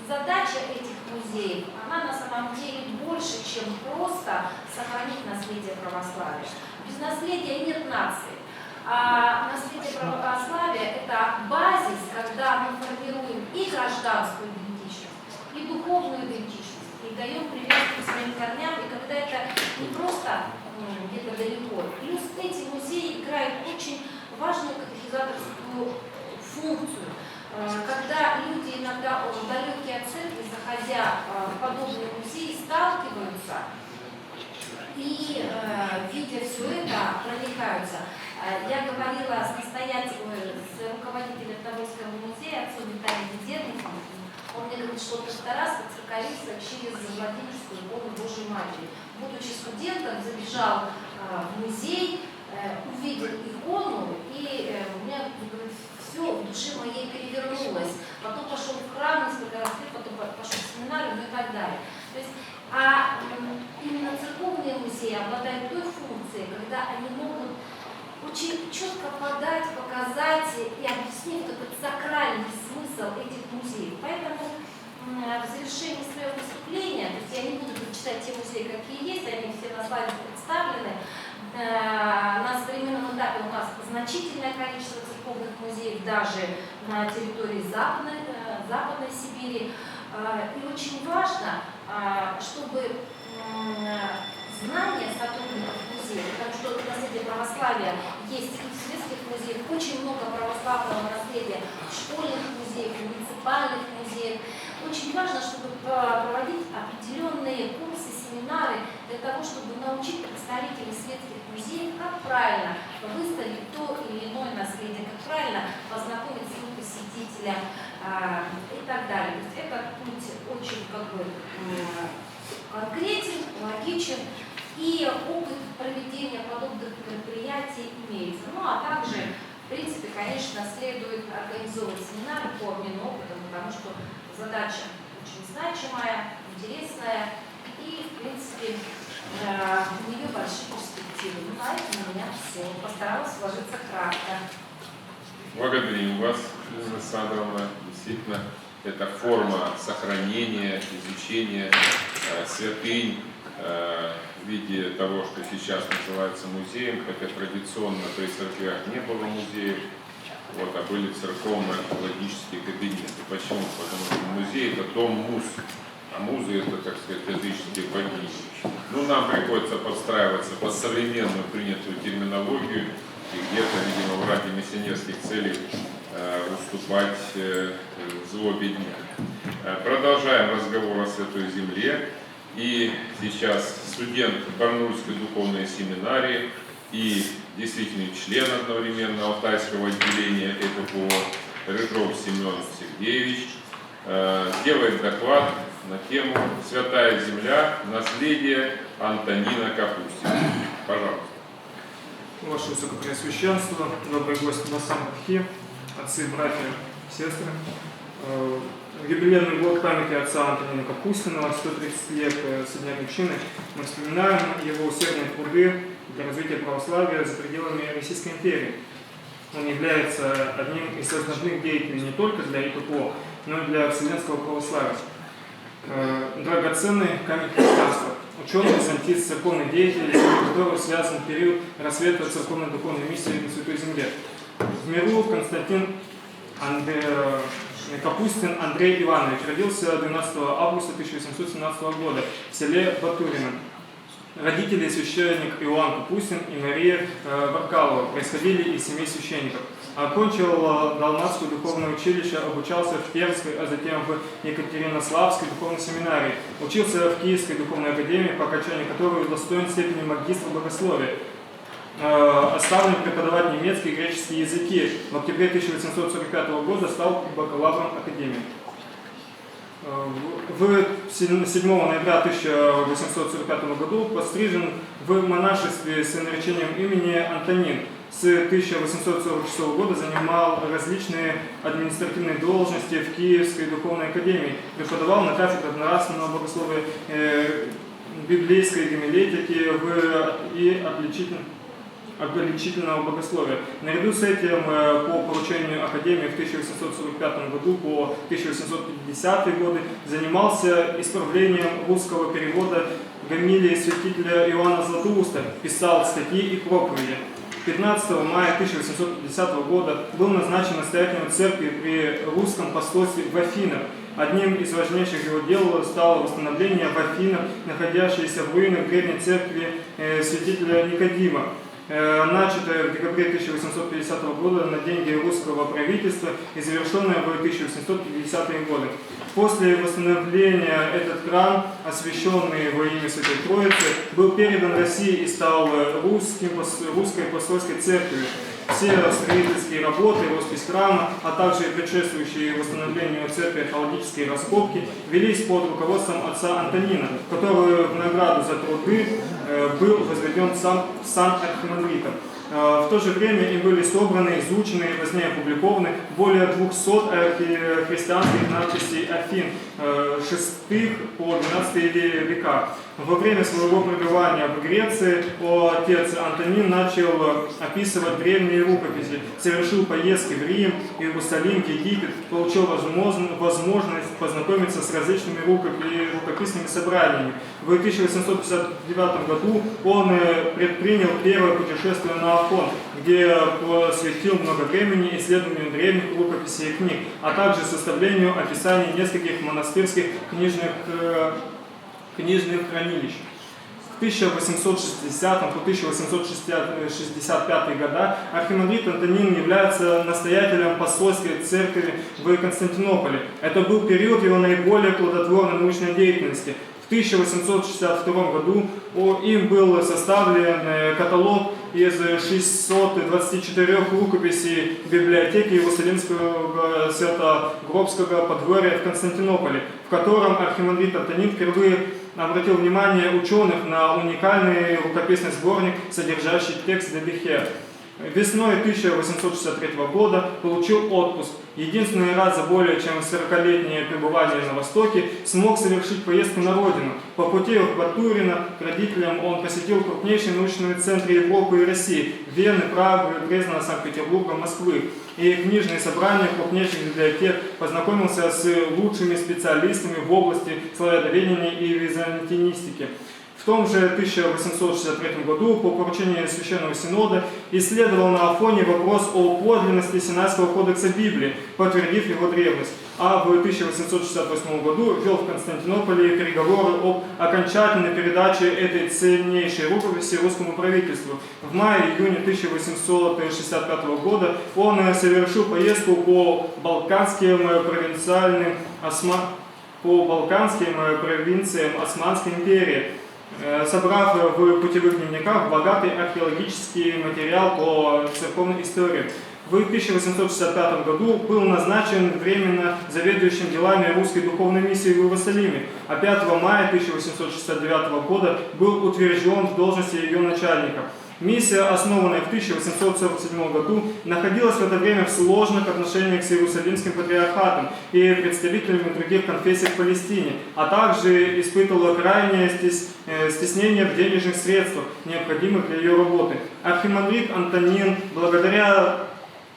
задача этих музеев, она на самом деле больше, чем просто сохранить наследие православия. Без наследия нет нации. А наследие православия – это базис, когда мы формируем и гражданскую идентичность, и духовную идентичность, и даем привязку к своим корням, и когда это не просто где-то далеко. Плюс эти музеи играют очень важную катехизаторскую функцию. Когда люди иногда далекие от церкви, заходя в подобные музеи, сталкиваются и, видя все это, проникаются. Я говорила с руководителем Тобольского музея, отцом Виталием Ведерником. Он мне говорит, что Тарас воцерковился через Владимирскую икону Божьей Матери. Будучи студентом, забежал в музей, увидел икону, и у меня, говорит, все в душе моей перевернулось. Потом пошел в храм несколько раз, потом пошел в семинарию, ну и так далее. То есть, именно церковные музеи обладают той функцией, когда они могут очень четко подать, показать и объяснить этот сакральный смысл этих музеев. Поэтому в завершении своего выступления, то есть я не буду читать те музеи, какие есть, они все на слайде представлены. На современном этапе у нас значительное количество церковных музеев даже на территории Западной Сибири. И очень важно, чтобы знания сотрудников музея, потому что наследие православия есть и в светских музеях, очень много православного наследия в школьных музеях, в муниципальных музеях. Очень важно, чтобы проводить определенные курсы, семинары для того, чтобы научить представителей светских музеев, как правильно выставить то или иное наследие, как правильно познакомить с ним посетителя и так далее. То есть этот путь очень конкретен, логичен, и опыт проведения подобных мероприятий имеется. Ну а также, в принципе, конечно, следует организовывать семинары по обмену опытом, потому что задача очень значимая, интересная, и, в принципе, у нее большие перспективы. Ну, на этом у меня все. Постаралась сложиться кратко. Благодарим вас, Елена Александровна. Действительно, это форма сохранения, изучения святынь в виде того, что сейчас называется музеем, хотя традиционно при церквях не было музеев, а были церковно-археологические кабинеты. Почему? Потому что музей – это дом муз, а музы – это, так сказать, языческие богини. Ну, нам приходится подстраиваться под современную принятую терминологию и где-то, видимо, ради миссионерских целей уступать злобе дня. Продолжаем разговор о Святой Земле. И сейчас студент Барнаульской духовной семинарии и действительный член одновременно Алтайского отделения ЭППО Рыжов Семен Сергеевич делает доклад на тему «Святая земля. Наследие Антонина Капустина». Пожалуйста. Ваше Высокопреосвященство, добрые гости на самом Фатхи, отцы, братья, сестры. В юбилейный год памяти отца Антонина Капустина, 130 лет со дня кончины, мы вспоминаем его усердные труды для развития православия за пределами Российской империи. Он является одним из основных деятелей не только для ИППО, но и для вселенского православия. Драгоценный камень христианства. Ученый, византист, церковный деятель, с которым связан период рассвета церковной духовной миссии на Святой Земле. В миру Константин Капустин Андрей Иванович родился 12 августа 1817 года в селе Батурино. Родители священник Иоанн Капустин и Мария Баркалова происходили из семей священников. Окончил Далматское духовное училище, обучался в Пермской, а затем в Екатеринославской духовной семинарии. Учился в Киевской духовной академии, по окончании которой удостоен степени магистра богословия. Оставлен преподавать немецкий и греческий языки. В октябре 1845 года стал бакалавром академии. 7 ноября 1845 году пострижен в монашестве с наречением имени Антонин. С 1846 года занимал различные административные должности в Киевской духовной академии. Преподавал на кафедре нравственного богословия, библейской гомилетики и обличительного богословия. Наряду с этим, по поручению Академии в 1845 году по 1850 годы занимался исправлением русского перевода гомилии святителя Иоанна Златоуста, писал статьи и проповеди. 15 мая 1850 года был назначен настоятелем церкви при русском посольстве в Афинах. Одним из важнейших его дел стало восстановление в Афинах, находящейся в руинах древней церкви святителя Никодима, начатое в декабре 1850 года на деньги русского правительства и завершенное в 1850-е годы. После восстановления этот храм, освященный во имя Святой Троицы, был передан России и стал русской апостольской церковью. Все строительские работы, роспись храма, а также предшествующие восстановлению церкви археологические раскопки велись под руководством отца Антонина, который в награду за труды был возведен в сан архимандрита. В то же время им были собраны, изучены и позднее опубликованы более 200 христианских надписей Афин VI по XII века. Во время своего пребывания в Греции отец Антонин начал описывать древние рукописи, совершил поездки в Рим, Иерусалим, Египет, получил возможность познакомиться с различными рукописными собраниями. В 1859 году он предпринял первое путешествие на Афон, где посвятил много времени исследованию древних рукописей и книг, а также составлению описаний нескольких монастырских книжных хранилищ. В 1860 по 1865 года архимандрит Антонин является настоятелем посольской церкви в Константинополе. Это был период его наиболее плодотворной научной деятельности. В 1862 году им был составлен каталог из 624 рукописей библиотеки Иерусалимского Свято-Гробского подворья в Константинополе, в котором архимандрит Антонин впервые обратил внимание ученых на уникальный рукописный сборник, содержащий текст Дебихе. Весной 1863 года получил отпуск. Единственный раз за более чем 40-летнее пребывание на Востоке смог совершить поездку на родину. По пути в Батурино к родителям он посетил крупнейшие научные центры Европы и России – Вены, Праги, Дрездена, Санкт-Петербурга, Москвы и книжные собрания крупнейших библиотек, познакомился с лучшими специалистами в области славяноведения и византинистики. В том же 1863 году по поручению Священного Синода исследовал на Афоне вопрос о подлинности Синайского кодекса Библии, подтвердив его древность. А в 1868 году вел в Константинополе переговоры об окончательной передаче этой ценнейшей рукописи русскому правительству. В мае-июне 1865 года он совершил поездку по балканским провинциям Османской империи, собрав в путевых дневниках богатый археологический материал по церковной истории. в 1865 году был назначен временно заведующим делами русской духовной миссии в Иерусалиме, а 5 мая 1869 года был утвержден в должности ее начальника. Миссия, основанная в 1847 году, находилась в это время в сложных отношениях с Иерусалимским патриархатом и представителями других конфессий в Палестине, а также испытывала крайнее стеснение в денежных средствах, необходимых для ее работы. Архимандрит Антонин, благодаря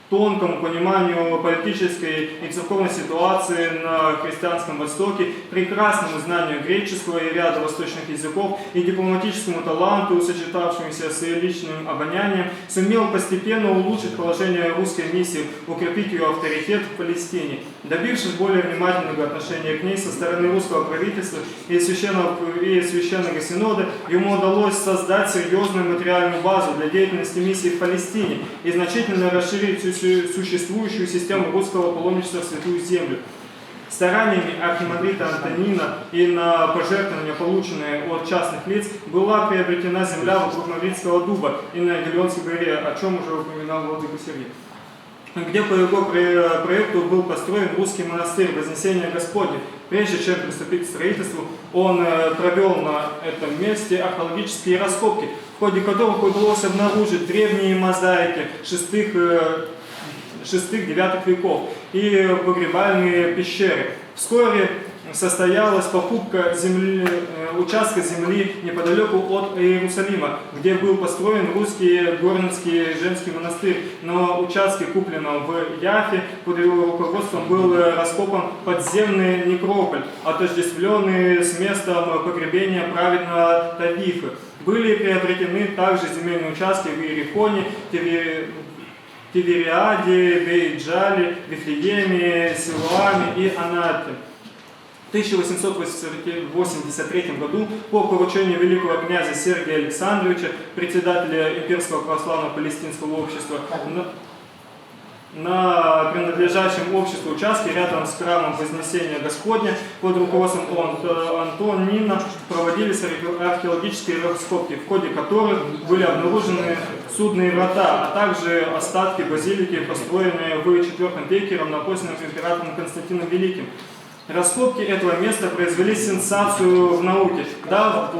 тонкому пониманию политической и церковной ситуации на христианском Востоке, прекрасному знанию греческого и ряда восточных языков и дипломатическому таланту, сочетавшемуся с личным обонянием, сумел постепенно улучшить положение русской миссии, укрепить ее авторитет в Палестине. Добившись более внимательного отношения к ней со стороны русского правительства и священного синода, ему удалось создать серьезную материальную базу для деятельности миссии в Палестине и значительно расширить существующую систему русского паломничества в Святую Землю. Стараниями архимандрита Антонина и на пожертвования, полученные от частных лиц, была приобретена земля вокруг Мавритского дуба и на Гелионской горе, о чем уже упоминал владыка Сергей, где по его проекту был построен русский монастырь Вознесения Господне. Прежде чем приступить к строительству, он провел на этом месте археологические раскопки, в ходе которых удалось обнаружить древние мозаики 6-9 веков и погребальные пещеры. Вскоре состоялась покупка участка земли неподалеку от Иерусалима, где был построен русский Горницкий женский монастырь. На участке, купленном в Яфе, под его руководством был раскопан подземный некрополь, отождествленный с местом погребения праведного Тавифа. Были приобретены также земельные участки в Иерихоне, Тивериаде, Бейджале, Вифлееме, Силуаме и Анате. В 1883 году по поручению великого князя Сергия Александровича, председателя Имперского православного палестинского общества, на принадлежащем обществу участке рядом с храмом Вознесения Господня под руководством Антонина проводились археологические раскопки, в ходе которых были обнаружены судные врата, а также остатки базилики, построенные в IV веке равнопоследним императором Константином Великим. Раскопки этого места произвели сенсацию в науке, дав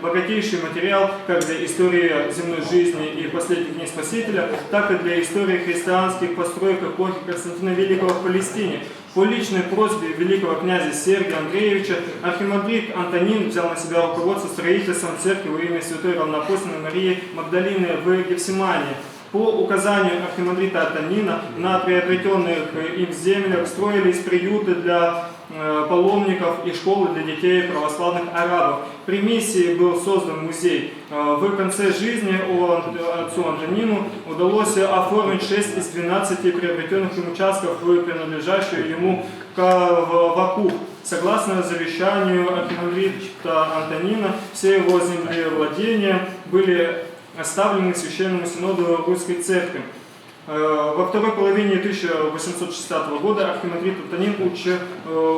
богатейший материал как для истории земной жизни и последних дней Спасителя, так и для истории христианских построек эпохи Константина Великого в Палестине. По личной просьбе великого князя Сергия Андреевича архимандрит Антонин взял на себя руководство строительством церкви во имя Святой Равнопоследной Марии Магдалины в Гефсимании. По указанию архимандрита Антонина на приобретенных им землях строились приюты для паломников и школы для детей православных арабов. При миссии был создан музей. В конце жизни отцу Антонину удалось оформить 6 из 12 приобретенных им участков, принадлежащие ему вокуп. Согласно завещанию архимандрита Антонина, все его землевладения были оставлены Священному Синоду Русской Церкви. Во второй половине 1860 года архимандрит Антонин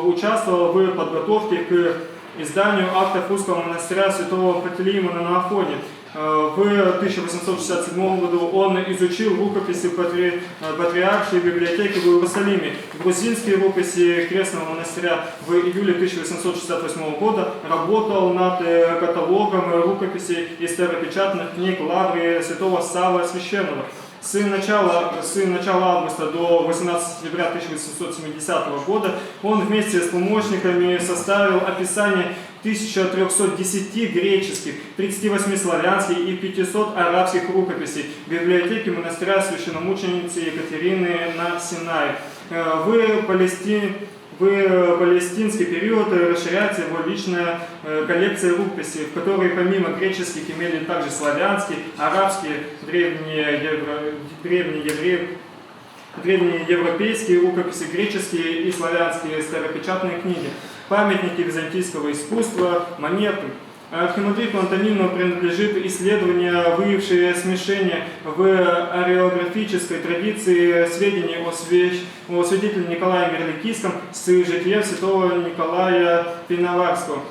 участвовал в подготовке к изданию актов русского монастыря святого Пантелеимона на Афоне. В 1867 году он изучил рукописи Патриаршей библиотеки в Иерусалиме, грузинские рукописи Крестного монастыря. В июле 1868 года работал над каталогом рукописей и старопечатных книг Лавры святого Савва Священного. С начала августа до 18 сентября 1870 года он вместе с помощниками составил описание 1310 греческих, 38 славянских и 500 арабских рукописей в библиотеке монастыря священномученицы Екатерины на Синае. В палестинский период расширяется его личная коллекция рукописей, в которой помимо греческих имели также славянские, арабские, древнеевропейские рукописи, греческие и славянские старопечатные книги, памятники византийского искусства, монеты. Архимандриту Антонину принадлежит исследование, выявившее смешение в ареографической традиции сведений о святителе Николае Мерликийском с житием святого Николая Пинарского.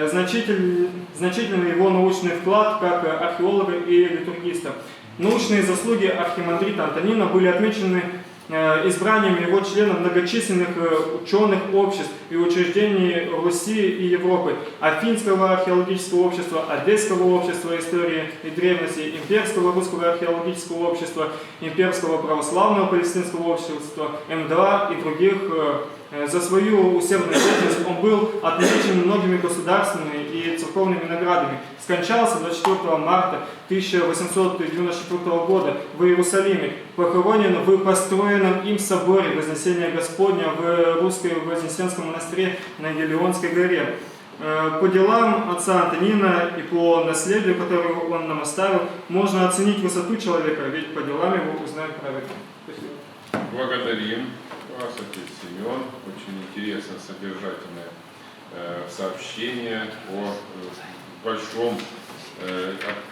Значительный его научный вклад как археолога и литургиста. Научные заслуги архимандрита Антонина были отмечены избранием его членов многочисленных ученых обществ и учреждений Руси и Европы, Афинского археологического общества, Одесского общества истории и древности, Имперского русского археологического общества, Имперского православного палестинского общества, МДА и других. За свою усердную деятельность он был отмечен многими государственными и церковными наградами. Скончался 24 марта 1894 года в Иерусалиме, похоронен в построенном им соборе Вознесения Господня в Русской Вознесенском монастыре на Елеонской горе. По делам отца Антонина и по наследию, которое он нам оставил, можно оценить высоту человека, ведь по делам его узнаем правильно. Спасибо. Благодарим вас, отец Семен. Очень интересно, содержательное сообщение о большом,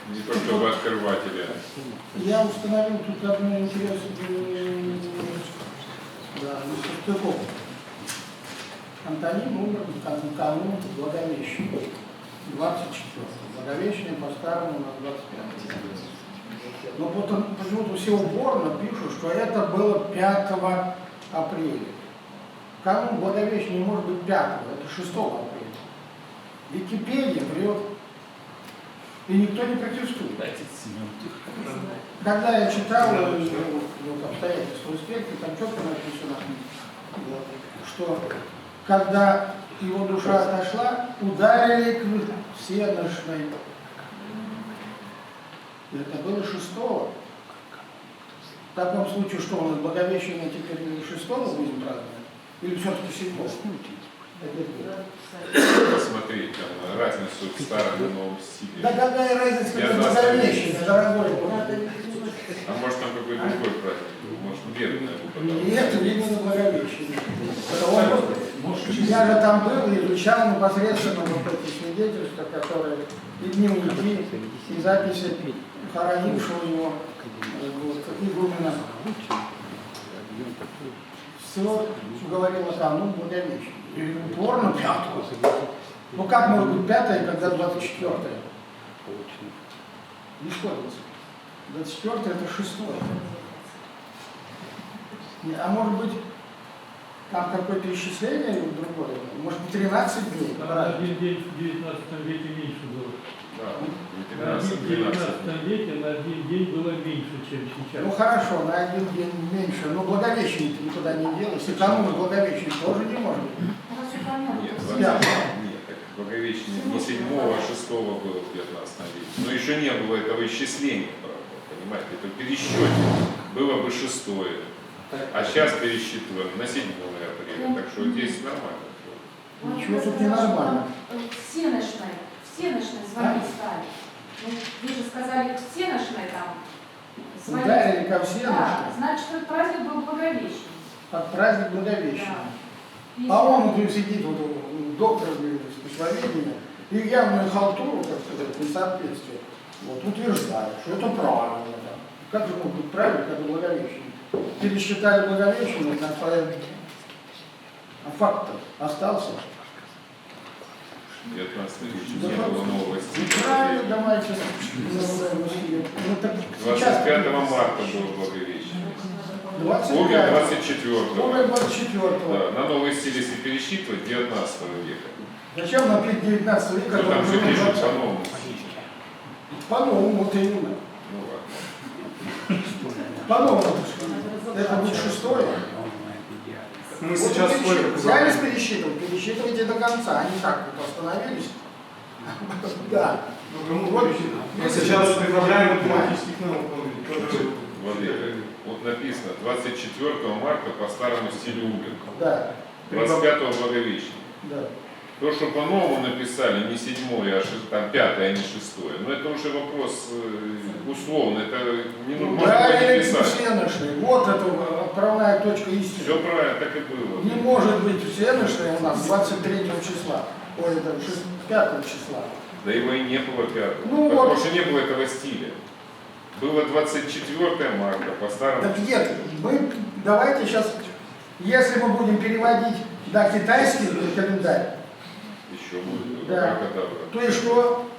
не то чтобы открывателе. Я установил тут одну интересную несостыковку. Антонин умер в канун Благовещения, 24-го. Благовещение по-старому на 25-го. Но потом почему-то все упорно пишут, что это было 5 апреля. Канун Благовещения не может быть 5-го, это 6 апреля. Википедия врет. И никто не протестует. Когда я читал обстоятельства успеха, там четко написано, что когда его душа отошла, ударили к всеношной. Это было 6-го. В таком случае, что у нас Благовещение теперь 6-го будем праздновать? Или все-таки 7-го? Посмотреть там разницу в старом и новом стиле. Да какая разница, когда Благовещение, дорогой? А может там какой-то другой праздник? Может, верное выпадало? Нет, именно Благовещение. Я же там был и изучал непосредственно вот эти свидетельства, которые и дневники, и записи хоронившего его игумена. Все говорило там, ну, Благовещение. И упорно 5-го. Ну как может быть 5-е, когда 24-е? Не сходится. 24-е это 6-е. А может быть, там какое-то исчисление другое? Может быть, 13 дней? Там один день в 19 веке меньше было. Да, На 19 веке на один день было меньше, чем сейчас. Ну хорошо, на один день меньше, но Благовещение-то никуда не делось. И канун Благовещения тоже не может быть. Нет, 20, нет, так Благовещение не 7-го, а 6-го было в 19 веке. Но еще не было этого исчисления, правда, понимаете, это пересчет. Было бы 6-е, а сейчас пересчитываем на 7 апреля, так что здесь нормально. Ничего тут не нормально. Всеношной звонить стали. Ну, вы же сказали, всеношной там звонить. Ударили ко всеношной. Да, значит, этот праздник был Благовещение. Как праздник Благовещения. Да. А он тут сидит, вот, доктор искусствоведения, и явную халтуру, так сказать, несоответствие, вот, утверждает, что это правильно. Да. Как же может быть правильно, когда Благовещение? Пересчитали Благовещение, а факт остался. 19 веке не было нового стиля. Правильно, давайте. 25 марта было Благовещение. 25. 24-го. 24-го. Да, на новый стиль, если пересчитывать, 19 века. Зачем напить 19 века? Ну, там все пишут по-новому. По-новому, вот именно. Ну ладно. По-новому. Это будет 6-е. Мы сейчас сколько взяли, пересчитывайте до конца, они так вот остановились. Да. Мы сейчас прибавляем математических наук. Вот написано, 24 марта по старому стилю умер. Да. 25-го Благовещения. Да. То, что по-новому написали, не 7-е, а 5-е, а не 6-е, но это уже вопрос условно, это не нужно Да, писать. всеношные. Вот это отправная точка истины. Все правильно, так и было. Не может быть всеношные у нас 23 числа. Ой, это 5 числа. Да его и не было 5-го, Ну, потому вот. что не было этого стиля. Было 24 марта по старому. Так нет, мы давайте сейчас, если мы будем переводить на китайский календарь, Еще будет. да, то и что?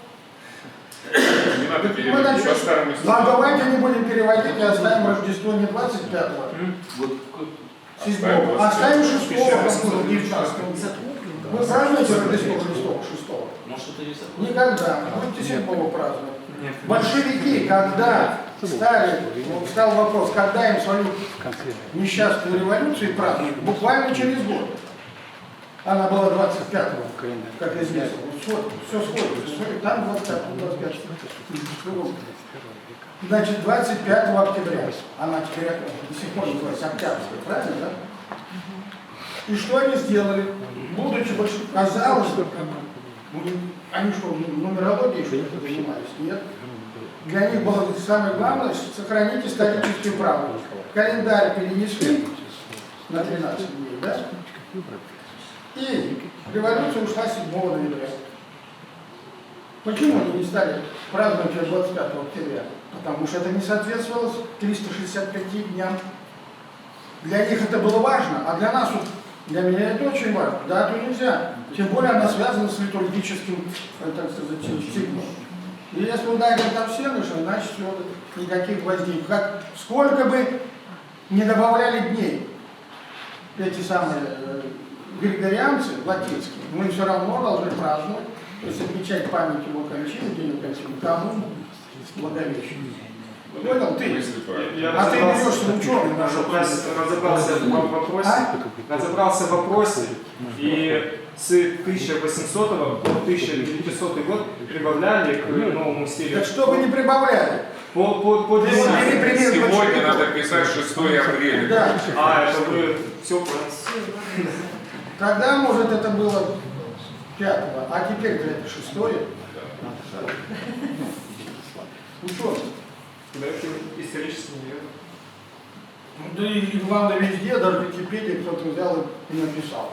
Не надо переводить по старым Ну, а инструментам. давайте не будем переводить и оставим Рождество не 25-го, седьмого, оставим 6-го, как было в 19-м. Вы празднуете Рождество Христово 6-го? Никогда. Будете 7-го праздновать. Нет. Большевики, когда стал вопрос, когда им свою несчастную революцию праздновать, буквально через год. Она была 25-го, как известно. Все сходится. Там 25-го. Значит, 25 октября. Она теперь до сих пор называется Октябрьская, правильно, да? И что они сделали? Будучи казалось, они что, нумерологией что-то занимались? Нет. Для них было самое главное сохранить историческую правду. Календарь перенесли на 13 дней, да? И революция ушла 7 ноября. Почему они не стали праздновать 25 октября? Потому что это не соответствовало 365 дням. Для них это было важно, а для нас, для меня это очень важно. Дату нельзя. Тем более она связана с литургическим, так сказать, стилем. И если ударить там все, значит все, никаких гвоздей. Сколько бы не добавляли дней эти самые григорианцы латинские, мы все равно должны праздновать, то есть отмечать память его кончины, день кончины, тому Благовещение. Понял ты? Я А ты берешься ученым. разобрался в вопросе, и с 1800 по 1900 год прибавляли к новому стилю. Так что вы не прибавляли? По Ты 12. бери пример Сегодня большевиков. надо писать 6 апреля. Да. Это вы все поняли. Тогда, может, это было 5-го, а теперь это 6-е. Ученый. Да, это исторически неверно. Да и главное везде, даже в Википедии кто-то взял и написал.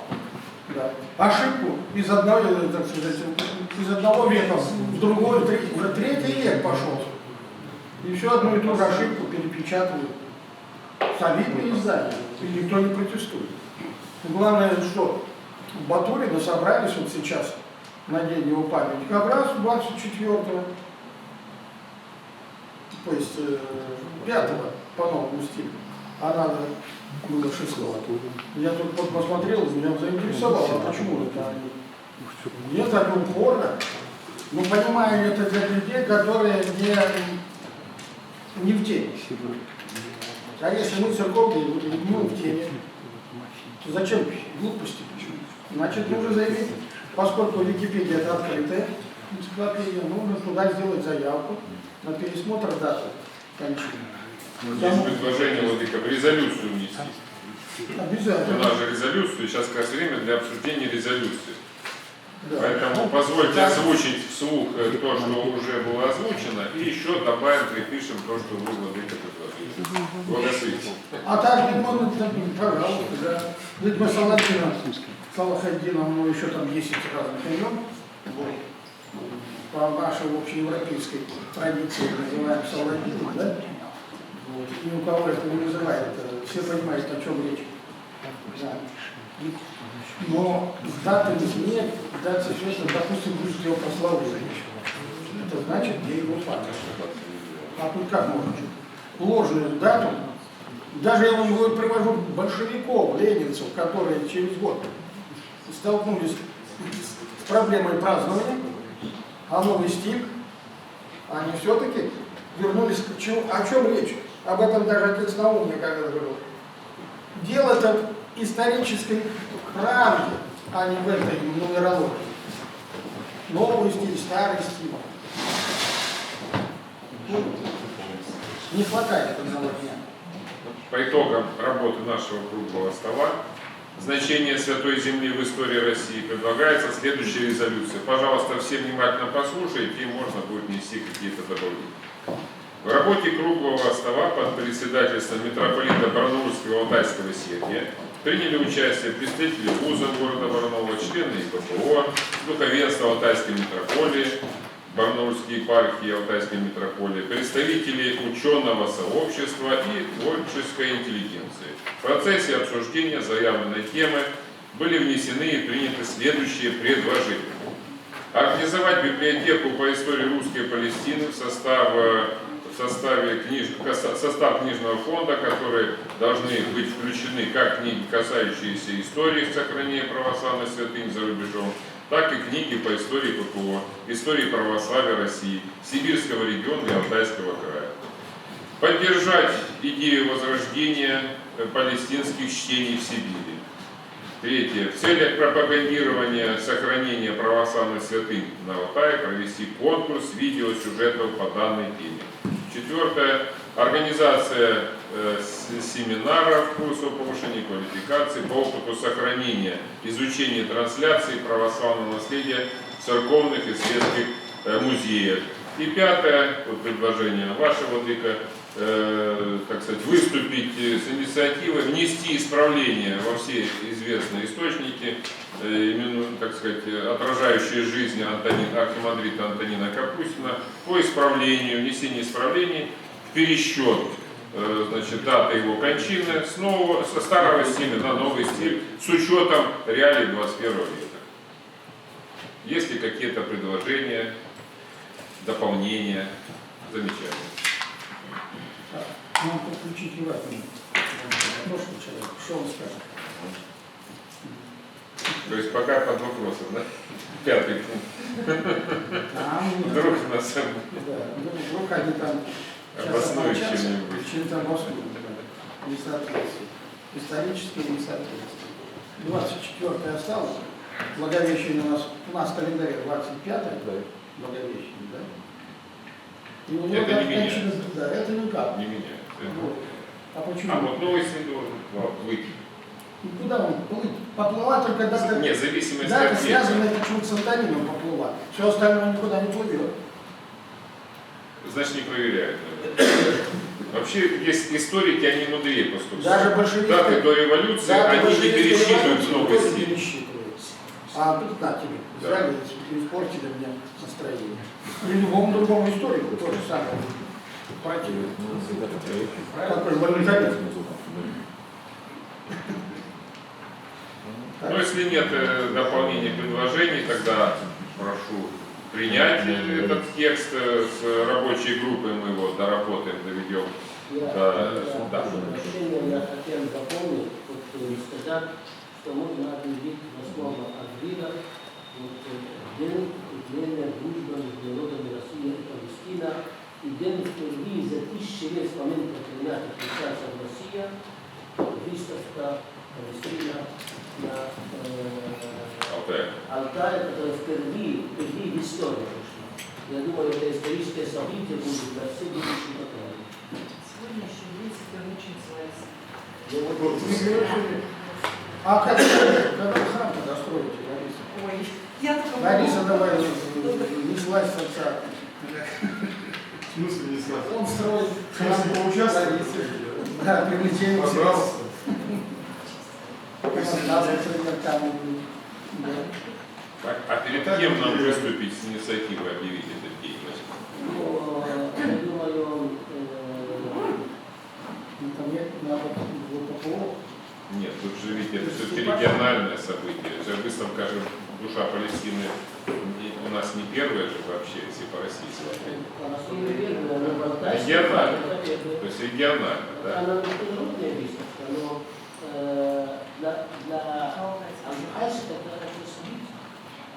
Да. Ошибку из одного, так сказать, из одного века в другой, уже 3-й век пошел. И все одну и ту же ошибку перепечатывают. Солидные издания. И никто не протестует. Главное, что в Батурино собрались вот сейчас на день его памяти, как раз 24-го, то есть 5-го по новому стилю, а надо было 6-го. Я тут вот посмотрел, меня заинтересовало, а почему это они? Нет, они упорно. Ну, понимаю, это для людей, которые не в теме. А если мы церковные, мы в теме, то зачем глупости? Значит, нужно заявить, поскольку Википедия это открытая энциклопедия, нужно туда сделать заявку на пересмотр даты кончины. Есть предложение, Владыка, в резолюцию внести. У Обязательно. нас же резолюцию, сейчас как раз время для обсуждения резолюции. Да. Поэтому позвольте озвучить вслух то, что уже было озвучено, и еще добавим, припишем то, что вы, Владыка, предложили. Благословите. А так, Литман, пожалуйста, да. Литман Салахаддина, ну еще там 10 разных имен. Вот. По нашей общеевропейской традиции называем Салахаддина, да? Вот. И у кого это не называют, все понимают, о чем речь. Да. Но с датами нет, дата света, допустим, будет его прославление. Это значит, где его память. А тут как можно? Ложную дату, даже я вам привожу большевиков, ленинцев, которые через год столкнулись с проблемой празднования, а новый стиль, они все-таки вернулись к чему? О чем речь? Об этом даже отец Наум мне когда говорил. Дело-то исторической правде, а не в этой нумерологии. Новый стиль, старый стиль. Не хватает одного дня. По итогам работы нашего круглого стола значение Святой Земли в истории России предлагается следующая резолюция. Пожалуйста, все внимательно послушайте, и можно будет внести какие-то добавления. В работе круглого стола под председательством митрополита Барнаульского и Алтайского Сергия приняли участие представители вуза города Барнаула, члены ИППО, духовенства Алтайской митрополии, Барнаульской епархии Алтайской митрополии, представители ученого сообщества и творческой интеллигенции. В процессе обсуждения заявленной темы были внесены и приняты следующие предложения. Организовать библиотеку по истории русской Палестины в состав книжного фонда, которые должны быть включены как книги, касающиеся истории сохранения православной святынь за рубежом, так и книги по истории ППО, истории православия России, Сибирского региона и Алтайского края. Поддержать идею возрождения палестинских чтений в Сибири. Третье. В целях пропагандирования сохранения православных святынь на Алтае провести конкурс видеосюжетов по данной теме. Четвертое. Организация семинаров, курсов повышения квалификации по опыту сохранения, изучения трансляций православного наследия в церковных и светских музеях. И пятое, вот предложение вашего владыка, так сказать, выступить с инициативой, внести исправления во все известные источники, именно, так сказать, отражающие жизнь архимандрита Антонина Капустина, по исправлению, внесению исправлений, пересчет, значит, даты его кончины со старого стиля на новый стиль с учетом реалий 21 века. Есть ли какие-то предложения, дополнения, замечания? Нам подключить в этом прошлый человек. Что он скажет? То есть пока под вопросом, да? Пятый пункт. Вдруг на самом деле. Да, вдруг они там обоснуют чем-нибудь. Чем-то обоснуют. Несоответствие. Исторические несоответствия. 24 осталось. Благовещение у нас в календаре 25-е. Благовещение, да? И у него Это не меняется. Да, это никак. Не меняется. Вот. А почему? А вот новый сын должен выйти. Ну, куда он плыть? Поплывать только дата. Нет, зависимость Дата от связана почему-то с Антонином поплывать. Все остальное никуда не плывет. Значит, не проверяют. Наверное. Вообще, есть историки, они мудрее поступают. Даже большевистские. Даты до революции, они не пересчитывают в новый стиль. пересчитываются. А тут на тебе. Да. Взяли и испортили мне настроение. И любому другому историку то же самое противно. Какой волюнтаризм. Но если нет дополнений, предложений, тогда прошу принять этот текст с рабочей группой, мы его доработаем, доведем. Да. Обращение я хотел дополнить, сказать, что можно объявить основу Адвина день укрепления дружбы между народами России и Палестина и день впервые за 1000 лет с момента принятия христианства в России выставка Палестина на Алтае, которая впервые в истории пришла. Я думаю, это историческое событие будет для всех будущих поколений. Сегодня еще принципы очень называется. А когда храм тогда строите, Лариса? Ой, я только... Лариса, давай, не слазь с отца. В смысле не слазь? Он строит храм поучаствовать? Ларисы. Да, привлечение. Пожалуйста. А перед кем нам выступить с инициативой объявить этот день? Ну, я думаю, Там нет, надо ППО. Нет, тут же ведь это все-таки региональное событие. Это выставка же «Душа Палестины» у нас не первая же вообще, если по России смотреть. Регионально. То есть регионально, да. Она международная выставка, но для Алтайска это событие.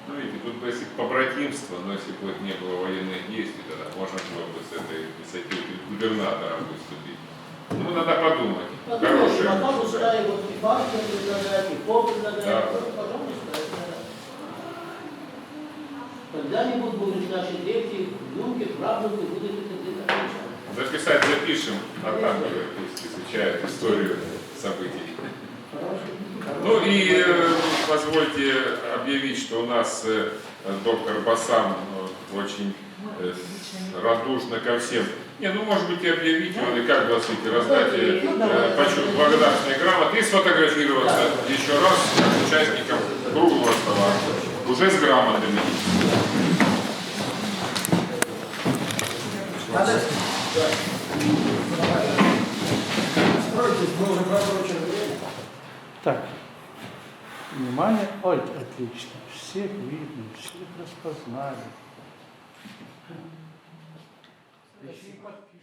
Ну, видите, тут если побратимство, но если бы не было военных действий, тогда можно было бы с этой инициативой губернатора выступить. Ну, надо подумать. Подумайте, пока пускай вот и партия предлагает, и ПОП предлагает, Да. пожалуйста. Когда-нибудь будут наши дети, внуки, правнуки, будут это где-то отмечать. Записать запишем, а там пусть изучают историю событий. Ну и позвольте объявить, что у нас доктор Басам очень радушно ко всем. Не, ну может быть и объявить его, и как гласите, раздать благодарственные грамоты и сфотографироваться еще раз с участником круглого стола, уже с грамотами. Стройтесь, мы уже просрочили время. Так, внимание. Ой, отлично. Всех видно, всех распознали. Еще и подписывают.